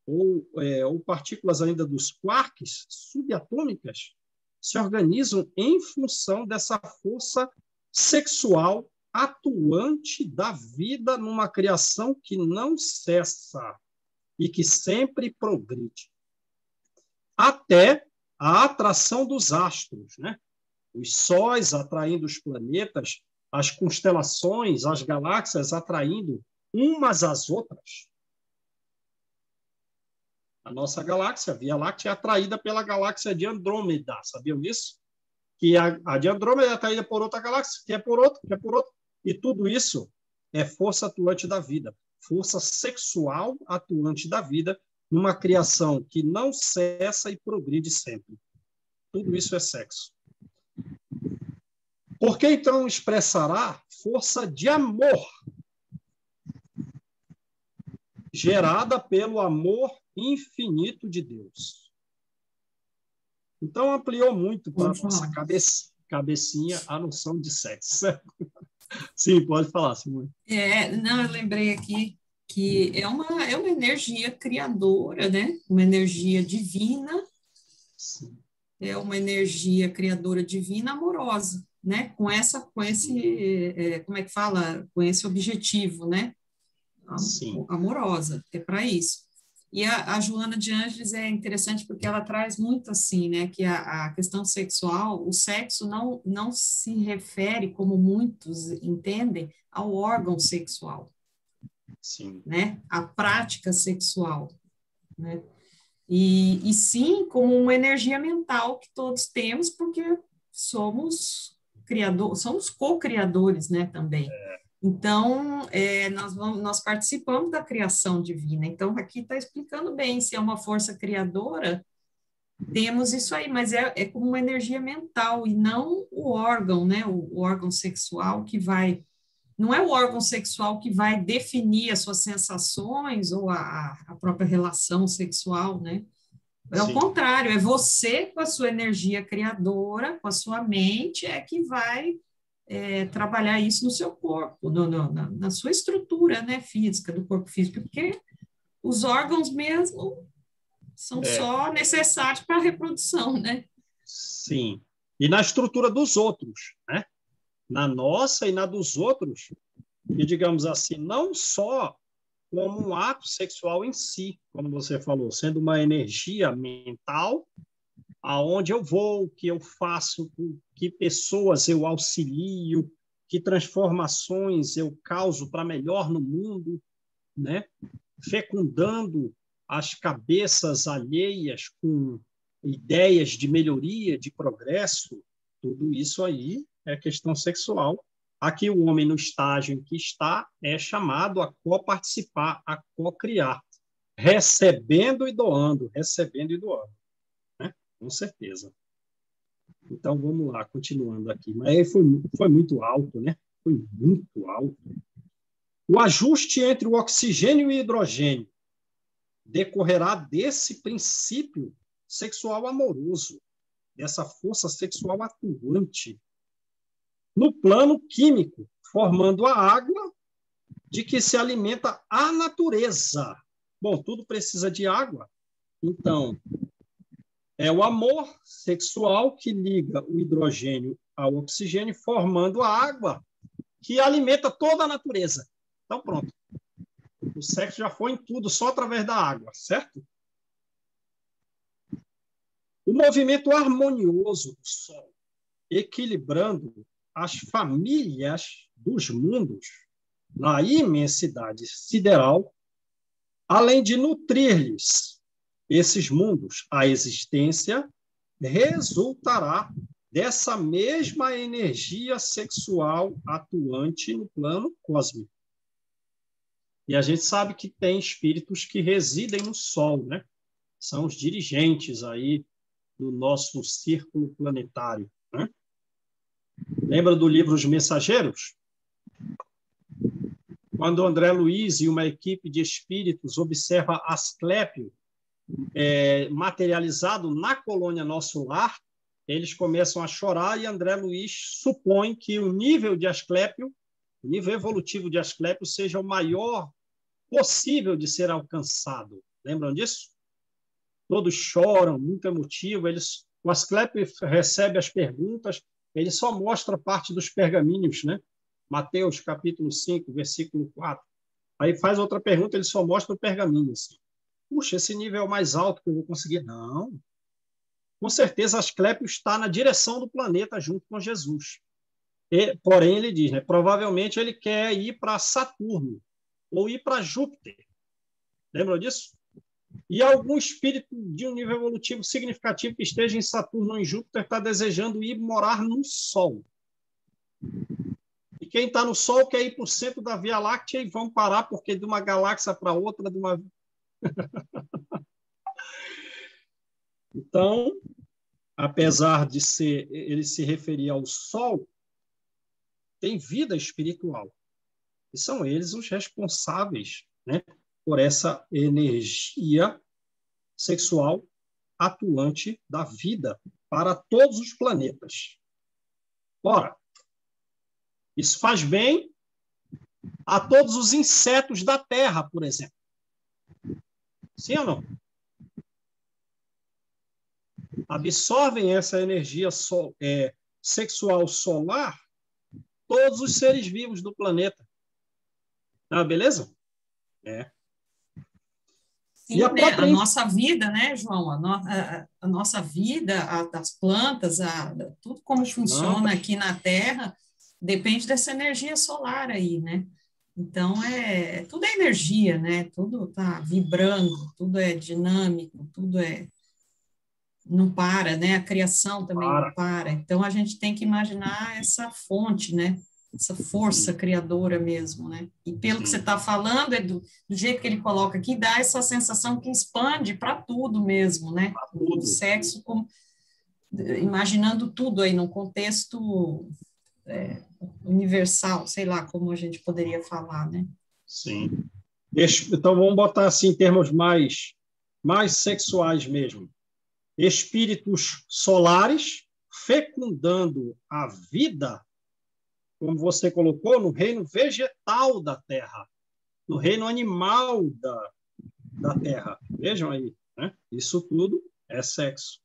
ou partículas ainda dos quarks subatômicas, se organizam em função dessa força sexual atuante da vida numa criação que não cessa e que sempre progride. Até a atração dos astros, né? Os sóis atraindo os planetas, as constelações, as galáxias atraindo umas às outras. A nossa galáxia, a Via Láctea, é atraída pela galáxia de Andrômeda. Sabiam disso? Que a de Andrômeda é atraída por outra galáxia, que é por outra, que é por outra. E tudo isso é força atuante da vida, força sexual atuante da vida, numa criação que não cessa e progride sempre. Tudo isso é sexo. Por que, então, expressará força de amor, gerada pelo amor infinito de Deus? Então, ampliou muito para a nossa cabecinha a noção de sexo. Sim, pode falar, Simone. Não, eu lembrei aqui que é uma energia criadora, né? Uma energia divina. Sim. É uma energia criadora divina amorosa, né? Com esse, como é que fala? Com esse objetivo, né? Sim. Amorosa, é para isso. E a Joana de Ângeles é interessante porque ela traz muito assim, né? Que a questão sexual, o sexo não se refere, como muitos entendem, ao órgão sexual. Sim. Né? A prática sexual, né? E sim como uma energia mental que todos temos, porque somos co-criadores, né, também. Então, nós participamos da criação divina. Então, aqui está explicando bem, se é uma força criadora, temos isso aí, mas é como uma energia mental, e não o órgão, né, o órgão sexual que vai... Não é o órgão sexual que vai definir as suas sensações ou a própria relação sexual, né? É o contrário, é você com a sua energia criadora, com a sua mente, que vai trabalhar isso no seu corpo, na sua estrutura, né, física, do corpo físico, porque os órgãos mesmo são só necessários para a reprodução, né? Sim. E na estrutura dos outros, né? Na nossa e na dos outros, e, digamos assim, não só como um ato sexual em si, como você falou, sendo uma energia mental, aonde eu vou, o que eu faço, que pessoas eu auxilio, que transformações eu causo para melhor no mundo, né? Fecundando as cabeças alheias com ideias de melhoria, de progresso, tudo isso aí é questão sexual. Aqui o homem, no estágio em que está, é chamado a co-participar, a co-criar. recebendo e doando, né? Com certeza. Então, vamos lá, continuando aqui. Mas aí foi muito alto, né? Foi muito alto. O ajuste entre o oxigênio e o hidrogênio decorrerá desse princípio sexual amoroso, dessa força sexual atuante no plano químico, formando a água de que se alimenta a natureza. Bom, tudo precisa de água, então é o amor sexual que liga o hidrogênio ao oxigênio, formando a água que alimenta toda a natureza. Então, pronto. O sexo já foi em tudo, só através da água, certo? O movimento harmonioso do Sol, equilibrando as famílias dos mundos na imensidade sideral, além de nutrir-lhes esses mundos, a existência resultará dessa mesma energia sexual atuante no plano cósmico. E a gente sabe que tem espíritos que residem no Sol, né? São os dirigentes aí do nosso círculo planetário, né? Lembra do livro Os Mensageiros? Quando André Luiz e uma equipe de espíritos observa Asclépio materializado na colônia Nosso Lar, eles começam a chorar e André Luiz supõe que o nível de Asclépio, o nível evolutivo de Asclépio, seja o maior possível de ser alcançado. Lembram disso? Todos choram, muito emotivo. O Asclépio recebe as perguntas, ele só mostra parte dos pergaminhos, né? Mateus, capítulo 5, versículo 4. Aí faz outra pergunta, ele só mostra o pergaminho. Assim. Puxa, esse nível é o mais alto que eu vou conseguir. Não. Com certeza, Asclépio está na direção do planeta junto com Jesus. Porém, ele diz, né, provavelmente ele quer ir para Saturno ou ir para Júpiter. Lembram disso? E algum espírito de um nível evolutivo significativo que esteja em Saturno ou em Júpiter está desejando ir morar no Sol. E quem está no Sol quer ir para o centro da Via Láctea e vão parar, porque de uma galáxia para outra, de uma... Então, apesar de ele se referir ao Sol, tem vida espiritual. E são eles os responsáveis, né, por essa energia sexual atuante da vida para todos os planetas. Ora, isso faz bem a todos os insetos da Terra, por exemplo. Sim ou não? Absorvem essa energia sexual solar todos os seres vivos do planeta. Ah, beleza? Sim, né? A nossa vida, né, João? A nossa vida, das plantas, tudo como funciona aqui na Terra, depende dessa energia solar aí, né? Então, tudo é energia, né? Tudo está vibrando, tudo é dinâmico, não para, né? A criação também não para. Então, a gente tem que imaginar essa fonte, né? Essa força criadora mesmo, né? E pelo que você está falando, do jeito que ele coloca aqui, dá essa sensação que expande para tudo mesmo, né? O sexo, imaginando tudo aí num contexto universal, sei lá como a gente poderia falar, né? Sim. Então, vamos botar assim em termos mais sexuais mesmo. Espíritos solares fecundando a vida, como você colocou, no reino vegetal da Terra, no reino animal da Terra. Vejam aí, né? Isso tudo é sexo.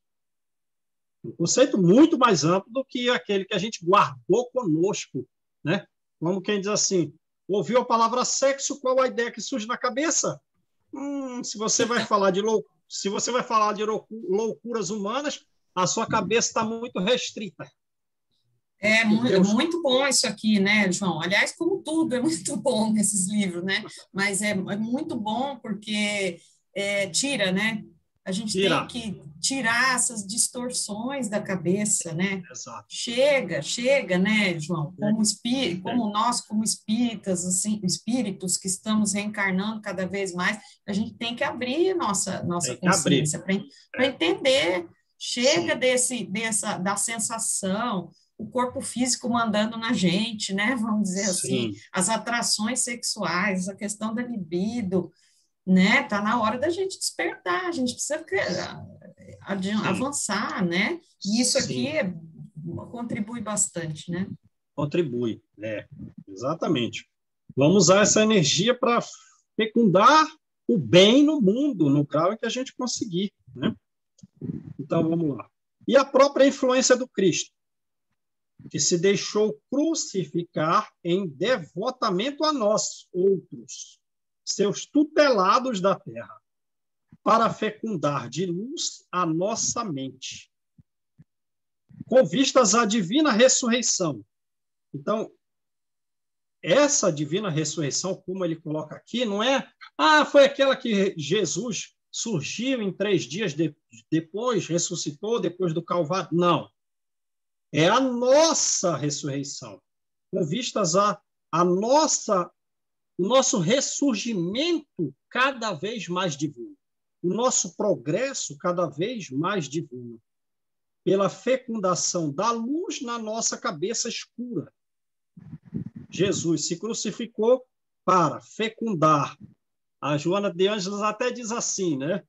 Um conceito muito mais amplo do que aquele que a gente guardou conosco, né? Como quem diz assim, ouviu a palavra sexo, qual a ideia que surge na cabeça? Se você vai falar de loucuras humanas, a sua cabeça está muito restrita. É muito bom isso aqui, né, João? Aliás, como tudo, é muito bom nesses livros, né? Mas é muito bom porque tira, né? A gente tem que tirar essas distorções da cabeça, né? Exato. Chega, né, João? Como nós, como espíritas, assim, espíritos que estamos reencarnando cada vez mais, a gente tem que abrir nossa consciência para entender. Chega da sensação, o corpo físico mandando na gente, né? Vamos dizer assim, as atrações sexuais, a questão da libido, né? Tá na hora da gente despertar, a gente precisa avançar, né? E isso aqui contribui bastante, né? Contribui, exatamente. Vamos usar essa energia para fecundar o bem no mundo, no grau em que a gente conseguir, né? Então, vamos lá. E a própria influência do Cristo, que se deixou crucificar em devotamento a nós, outros, seus tutelados da terra, para fecundar de luz a nossa mente, com vistas à divina ressurreição. Então, essa divina ressurreição, como ele coloca aqui, não é, foi aquela que Jesus surgiu em 3 dias depois, ressuscitou depois do Calvário. Não. É a nossa ressurreição, com vistas a o nosso ressurgimento cada vez mais divino, o nosso progresso cada vez mais divino, pela fecundação da luz na nossa cabeça escura. Jesus se crucificou para fecundar. A Joana de Ângeles até diz assim, né?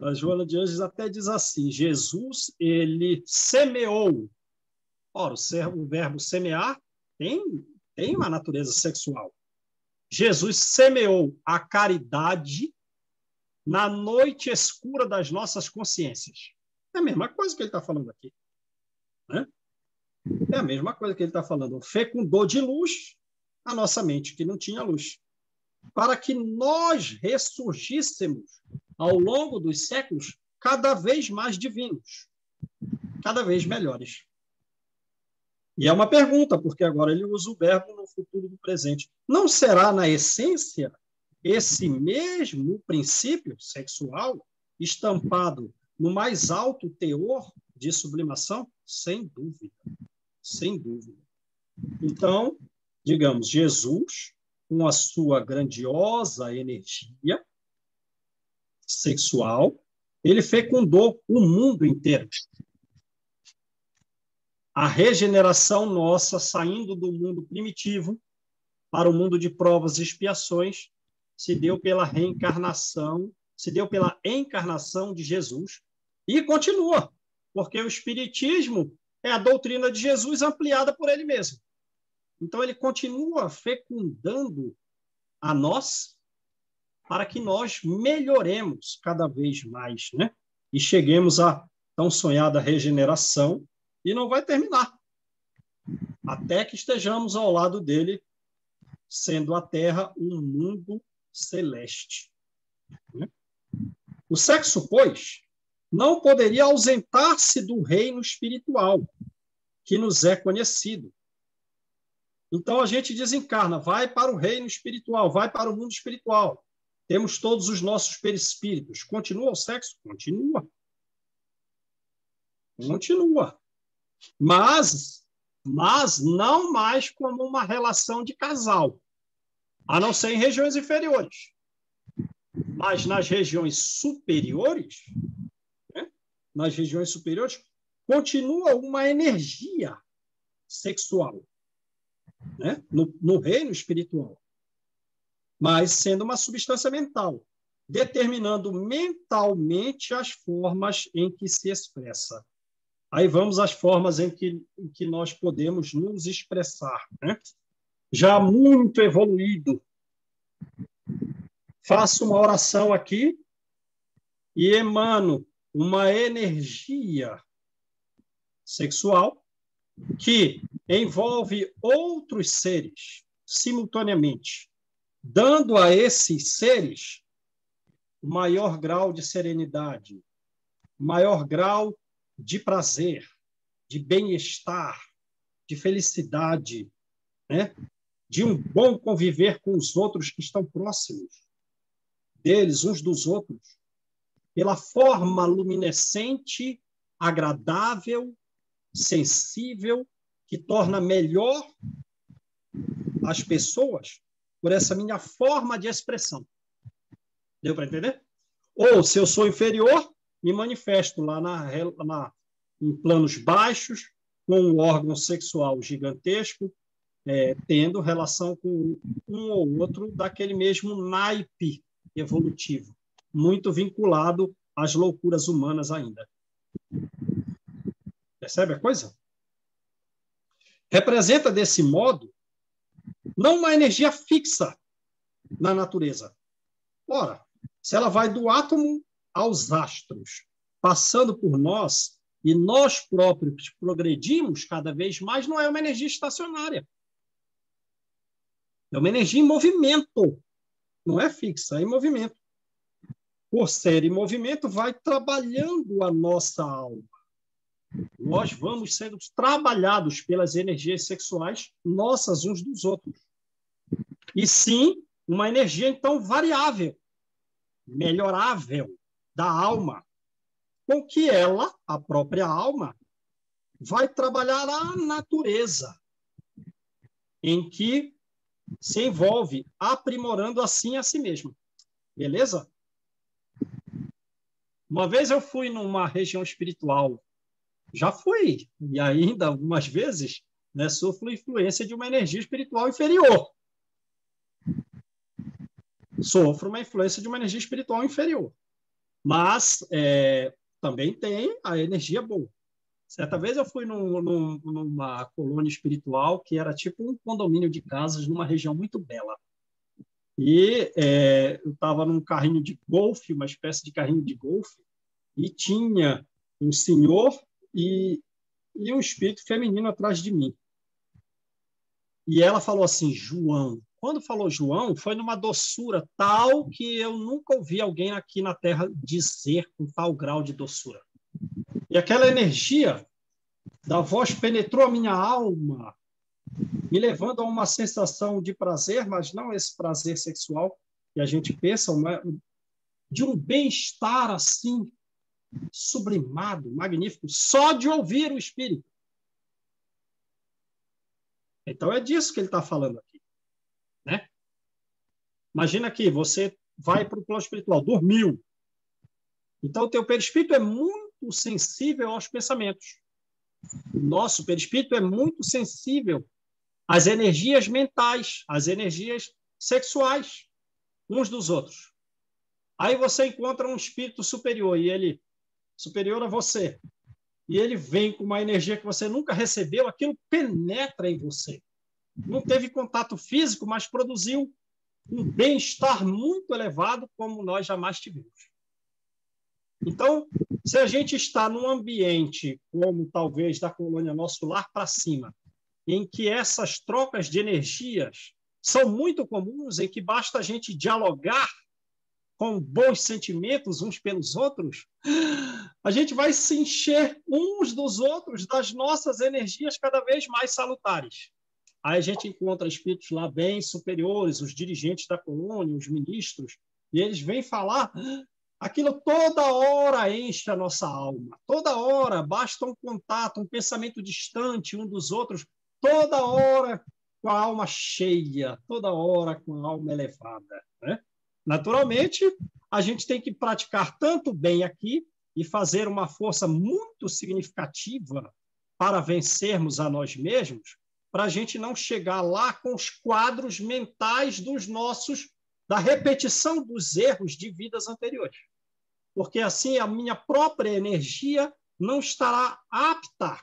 A Joana de Ângeles até diz assim, Jesus, ele semeou. Ora, o verbo semear tem uma natureza sexual. Jesus semeou a caridade na noite escura das nossas consciências. É a mesma coisa que ele está falando aqui, né? É a mesma coisa que ele está falando. Fecundou de luz a nossa mente, que não tinha luz, para que nós ressurgíssemos ao longo dos séculos cada vez mais divinos, cada vez melhores. E é uma pergunta, porque agora ele usa o verbo no futuro do presente. Não será, na essência, esse mesmo princípio sexual estampado no mais alto teor de sublimação? Sem dúvida. Sem dúvida. Então, digamos, Jesus, com a sua grandiosa energia sexual, ele fecundou o mundo inteiro. A regeneração nossa, saindo do mundo primitivo para o mundo de provas e expiações, se deu pela reencarnação, se deu pela encarnação de Jesus e continua, porque o Espiritismo é a doutrina de Jesus ampliada por ele mesmo. Então, ele continua fecundando a nós para que nós melhoremos cada vez mais, né? E cheguemos à tão sonhada regeneração, e não vai terminar, até que estejamos ao lado dele, sendo a Terra um mundo celeste. O sexo, pois, não poderia ausentar-se do reino espiritual, que nos é conhecido. Então, a gente desencarna, vai para o reino espiritual, vai para o mundo espiritual. Temos todos os nossos perispíritos. Continua o sexo? Continua. Continua. Mas não mais como uma relação de casal, a não ser em regiões inferiores. Mas nas regiões superiores, né? Nas regiões superiores, continua uma energia sexual, né? No reino espiritual, mas sendo uma substância mental, determinando mentalmente as formas em que se expressa. Aí vamos às formas em que nós podemos nos expressar, né? Já muito evoluído. Faço uma oração aqui e emano uma energia sexual que envolve outros seres simultaneamente, dando a esses seres maior grau de serenidade, maior grau de prazer, de bem-estar, de felicidade, né? De um bom conviver com os outros que estão próximos deles, uns dos outros. pela forma luminescente, agradável, sensível, que torna melhor as pessoas por essa minha forma de expressão. Deu para entender? Ou, se eu sou inferior, me manifesto lá em planos baixos, com um órgão sexual gigantesco, tendo relação com um ou outro daquele mesmo naipe evolutivo, muito vinculado às loucuras humanas ainda. Percebe a coisa? Representa, desse modo, não uma energia fixa na natureza. Ora, se ela vai do átomo aos astros, passando por nós, e nós próprios progredimos cada vez mais, não é uma energia estacionária. É uma energia em movimento. Não é fixa, é em movimento. Por ser em movimento, vai trabalhando a nossa alma. Nós vamos sendo trabalhados pelas energias sexuais nossas uns dos outros. E sim, uma energia, então, variável, melhorável da alma, com que ela, a própria alma, vai trabalhar a natureza, em que se envolve aprimorando assim a si mesma. Beleza? Uma vez eu fui numa região espiritual, já fui, e ainda algumas vezes, né, sofro influência de uma energia espiritual inferior. Sofro uma influência de uma energia espiritual inferior. Mas também tem a energia boa. Certa vez eu fui numa colônia espiritual que era tipo um condomínio de casas numa região muito bela. E eu estava num carrinho de golfe, uma espécie de carrinho de golfe, e tinha um senhor e um espírito feminino atrás de mim. E ela falou assim, João. Quando falou João, foi numa doçura tal que eu nunca ouvi alguém aqui na Terra dizer com tal grau de doçura. E aquela energia da voz penetrou a minha alma, me levando a uma sensação de prazer, mas não esse prazer sexual que a gente pensa, de um bem-estar assim, sublimado, magnífico, só de ouvir o espírito. Então é disso que ele está falando aqui, né? Imagina que você vai para o plano espiritual, dormiu. Então o teu perispírito é muito sensível aos pensamentos. O nosso perispírito é muito sensível às energias mentais, às energias sexuais, uns dos outros. Aí você encontra um espírito superior, e ele superior a você, e ele vem com uma energia que você nunca recebeu, aquilo penetra em você. Não teve contato físico, mas produziu um bem-estar muito elevado, como nós jamais tivemos. Então, se a gente está num ambiente, como talvez da colônia Nosso Lar para cima, em que essas trocas de energias são muito comuns, em que basta a gente dialogar com bons sentimentos uns pelos outros, a gente vai se encher uns dos outros das nossas energias cada vez mais salutares. Aí a gente encontra espíritos lá bem superiores, os dirigentes da colônia, os ministros, e eles vêm falar, aquilo toda hora enche a nossa alma, toda hora basta um contato, um pensamento distante um dos outros, toda hora com a alma cheia, toda hora com a alma elevada, né? Naturalmente, a gente tem que praticar tanto bem aqui e fazer uma força muito significativa para vencermos a nós mesmos, para a gente não chegar lá com os quadros mentais da repetição dos erros de vidas anteriores. Porque assim a minha própria energia não estará apta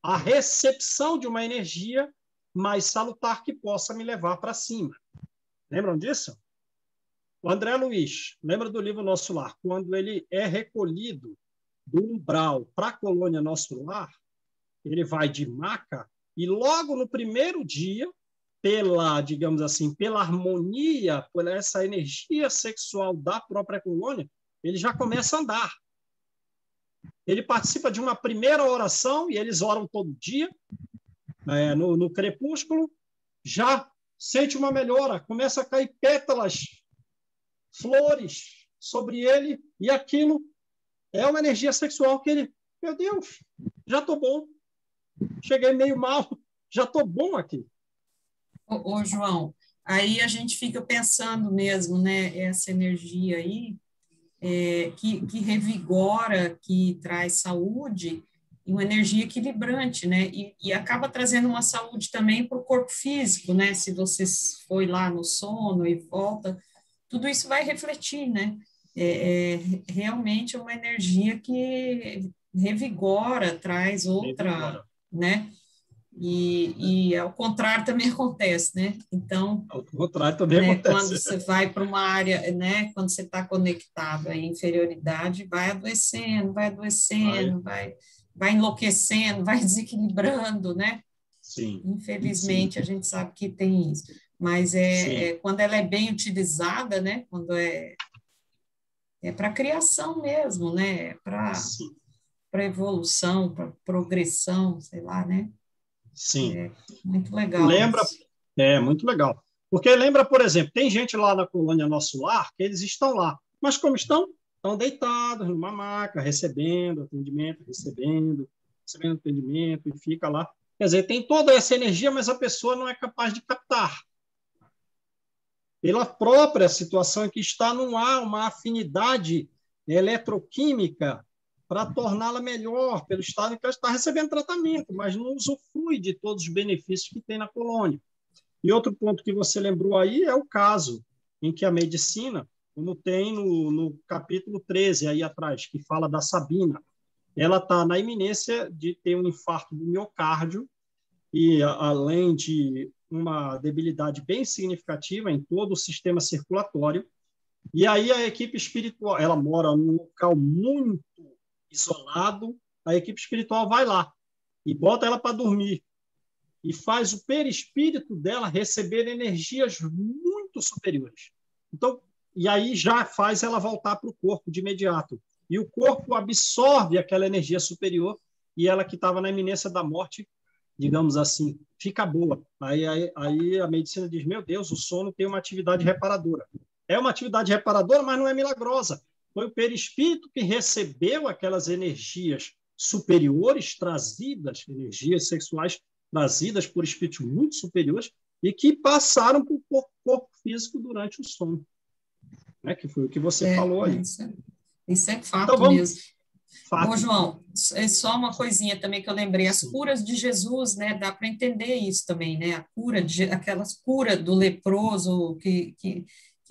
à recepção de uma energia mais salutar que possa me levar para cima. Lembram disso? O André Luiz, lembra do livro Nosso Lar? Quando ele é recolhido do umbral para a colônia Nosso Lar, ele vai de maca e logo no primeiro dia, digamos assim, pela harmonia, por essa energia sexual da própria colônia, ele já começa a andar. Ele participa de uma primeira oração, e eles oram todo dia, no crepúsculo, já sente uma melhora, começa a cair pétalas, flores sobre ele, e aquilo é uma energia sexual que ele, meu Deus, já estou bom, cheguei meio mal, já estou bom aqui. Ô, João, aí a gente fica pensando mesmo, né, essa energia aí, que revigora, que traz saúde, e uma energia equilibrante, né, e acaba trazendo uma saúde também para o corpo físico, né, se você foi lá no sono e volta, tudo isso vai refletir, né, realmente é uma energia que revigora, traz outra, Agora, né, e ao contrário também acontece, né? Então, ao contrário também né, quando acontece. você vai para uma área, né, quando você está conectado à inferioridade, Vai, vai enlouquecendo, vai desequilibrando, né? sim, sim, Infelizmente, a gente sabe que tem isso. Mas sim, quando ela é bem utilizada, né? Quando é para criação mesmo, né? sim, Para evolução, para progressão, sei lá, né? sim. Muito legal Lembra, isso. muito legal. Porque lembra, por exemplo, tem gente lá na colônia Nosso Lar que eles estão lá, mas como estão? Estão deitados numa maca, recebendo atendimento, e fica lá. Quer dizer, tem toda essa energia, mas a pessoa não é capaz de captar. Pela própria situação em que está, não há uma afinidade eletroquímica para torná-la melhor, pelo estado em que ela está recebendo tratamento, mas não usufrui de todos os benefícios que tem na colônia. E outro ponto que você lembrou aí é o caso em que a medicina, como tem no capítulo 13 aí atrás, que fala da Sabina, ela está na iminência de ter um infarto do miocárdio e, além de uma debilidade bem significativa em todo o sistema circulatório, e aí a equipe espiritual, ela mora num local muito isolado, a equipe espiritual vai lá e bota ela para dormir e faz o perispírito dela receber energias muito superiores. Então, e aí já faz ela voltar para o corpo de imediato. E o corpo absorve aquela energia superior e ela que estava na iminência da morte, digamos assim, fica boa. Aí a medicina diz, meu Deus, o sono tem uma atividade reparadora. É uma atividade reparadora, mas não é milagrosa. Foi o perispírito que recebeu aquelas energias superiores trazidas, energias sexuais trazidas por espíritos muito superiores e que passaram para o corpo físico durante o sono, né? Que foi o que você falou aí. Isso é Então, fato vamos... mesmo. Ô, Fato. João, é só uma coisinha também que eu lembrei, as Sim. curas de Jesus, né, dá para entender isso também, né, aquelas curas do leproso que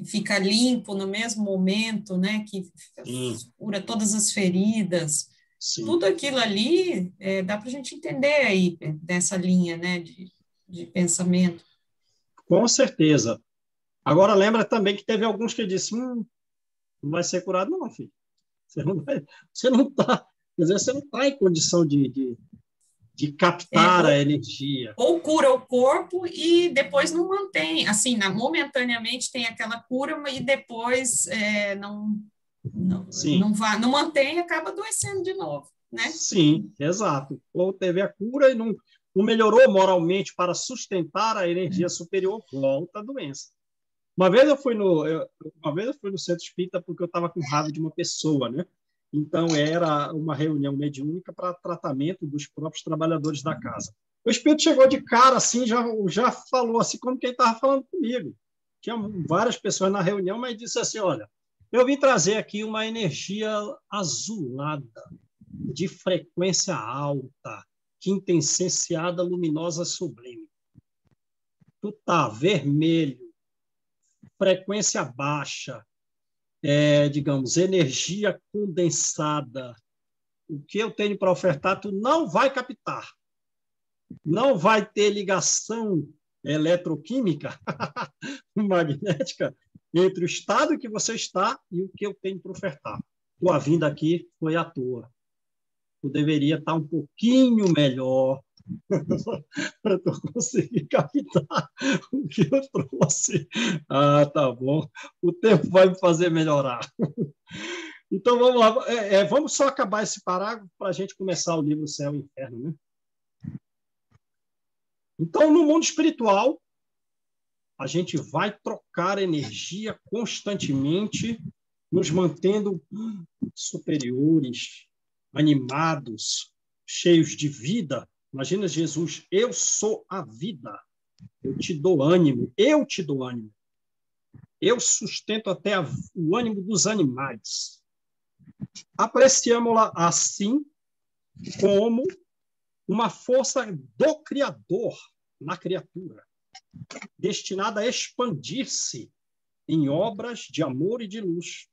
fica limpo no mesmo momento, né, que Sim. cura todas as feridas, Sim. tudo aquilo ali dá para a gente entender aí, dessa linha, né, de pensamento. Com certeza. Agora, lembra também que teve alguns que disseram, não vai ser curado não, filho. Você não está, quer dizer, você não está em condição de captar a energia. Ou cura o corpo e depois não mantém, assim, momentaneamente tem aquela cura e depois Sim. não mantém e acaba adoecendo de novo, né? Sim, exato. Ou teve a cura e não melhorou moralmente para sustentar a energia superior, volta a doença. Uma vez eu fui no centro espírita porque eu estava com raiva de uma pessoa, né? Então era uma reunião mediúnica para tratamento dos próprios trabalhadores da casa. O espírito chegou de cara assim, já falou assim como quem estava falando comigo. Tinha várias pessoas na reunião, mas disse assim: olha, eu vim trazer aqui uma energia azulada, de frequência alta, quintessenciada, luminosa, sublime. Tu tá vermelho, frequência baixa, digamos, energia condensada. O que eu tenho para ofertar, tu não vai captar. Não vai ter ligação eletroquímica, magnética, entre o estado em que você está e o que eu tenho para ofertar. Tua vinda aqui foi à toa. Tu deveria estar um pouquinho melhor para tu conseguir captar o que eu trouxe. Ah, tá bom. O tempo vai me fazer melhorar. Então, vamos lá. Vamos só acabar esse parágrafo para a gente começar o livro Céu e Inferno, né? Então, no mundo espiritual, a gente vai trocar energia constantemente nos mantendo superiores, animados, cheios de vida. Imagina Jesus, eu sou a vida, eu te dou ânimo, eu te dou ânimo. Eu sustento até o ânimo dos animais. Apreciamos-la assim como uma força do Criador na criatura, destinada a expandir-se em obras de amor e de luz,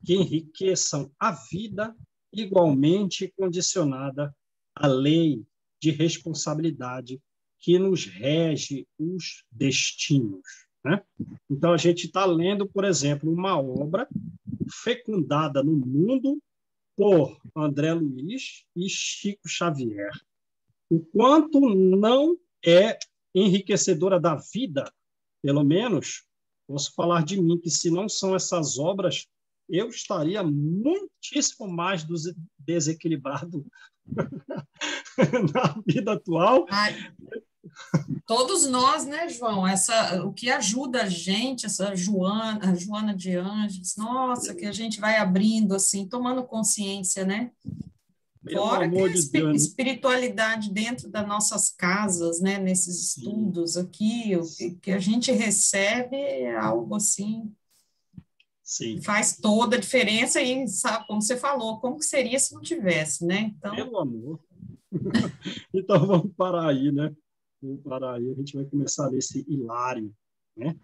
que enriqueçam a vida, igualmente condicionada à lei de responsabilidade que nos rege os destinos, né? Então, a gente está lendo, por exemplo, uma obra fecundada no mundo por André Luiz e Chico Xavier. O quanto não é enriquecedora da vida, pelo menos, posso falar de mim, que se não são essas obras, eu estaria muitíssimo mais desequilibrado na vida atual. Ai, todos nós, né, João? O que ajuda a gente, essa a Joana de Ângeles, nossa, que a gente vai abrindo, assim, tomando consciência, né? Pelo Fora que amor a de Deus. espiritualidade dentro das nossas casas, né, nesses estudos aqui, o que a gente recebe é algo assim, Sim. faz toda a diferença e, sabe, como você falou, como que seria se não tivesse, né? Então, Pelo amor. Então, vamos parar aí, né? Vamos parar aí, a gente vai começar nesse hilário, né?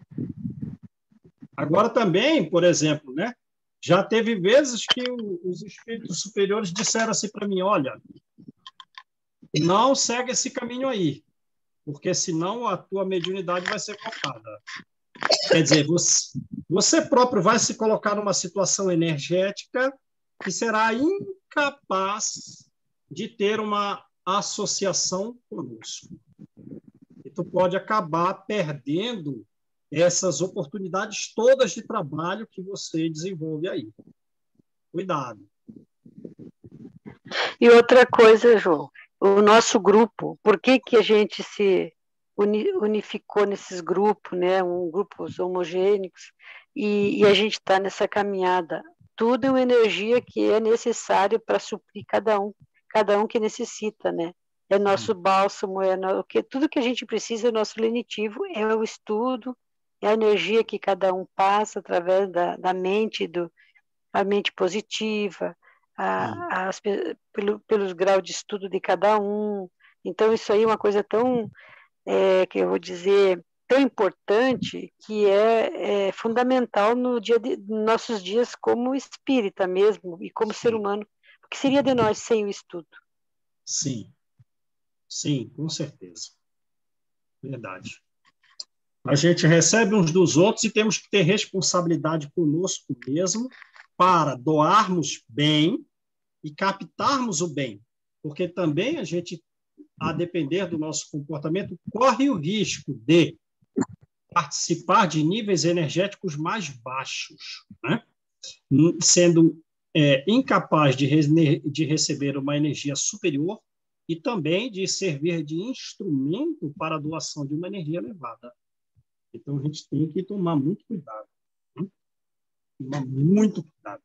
Agora também, por exemplo, né? Já teve vezes que os espíritos superiores disseram assim para mim, olha, não segue esse caminho aí, porque senão a tua mediunidade vai ser cortada. Quer dizer, você próprio vai se colocar numa situação energética que será incapaz de ter uma associação conosco. E tu pode acabar perdendo essas oportunidades todas de trabalho que você desenvolve aí. Cuidado. E outra coisa, João, o nosso grupo, por que a gente se unificou nesses grupos, né, grupos homogêneos, e a gente está nessa caminhada? Tudo é uma energia que é necessária para suprir cada um que necessita, né? É nosso bálsamo, tudo que a gente precisa, é nosso lenitivo, é o estudo, é a energia que cada um passa através da mente, a mente positiva, pelos graus de estudo de cada um. Então, isso aí é uma coisa tão, que eu vou dizer, tão importante, que é fundamental nos nossos dias como espírita mesmo, e como ser humano. O que seria de nós sem o estudo? Sim. Sim, com certeza. Verdade. A gente recebe uns dos outros e temos que ter responsabilidade conosco mesmo para doarmos bem e captarmos o bem, porque também a gente, a depender do nosso comportamento, corre o risco de participar de níveis energéticos mais baixos, né? Sendo incapaz de receber uma energia superior e também de servir de instrumento para a doação de uma energia elevada. Então, a gente tem que tomar muito cuidado. Né? Tomar muito cuidado.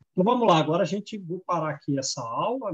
Então, vamos lá. Agora, vou parar aqui essa aula.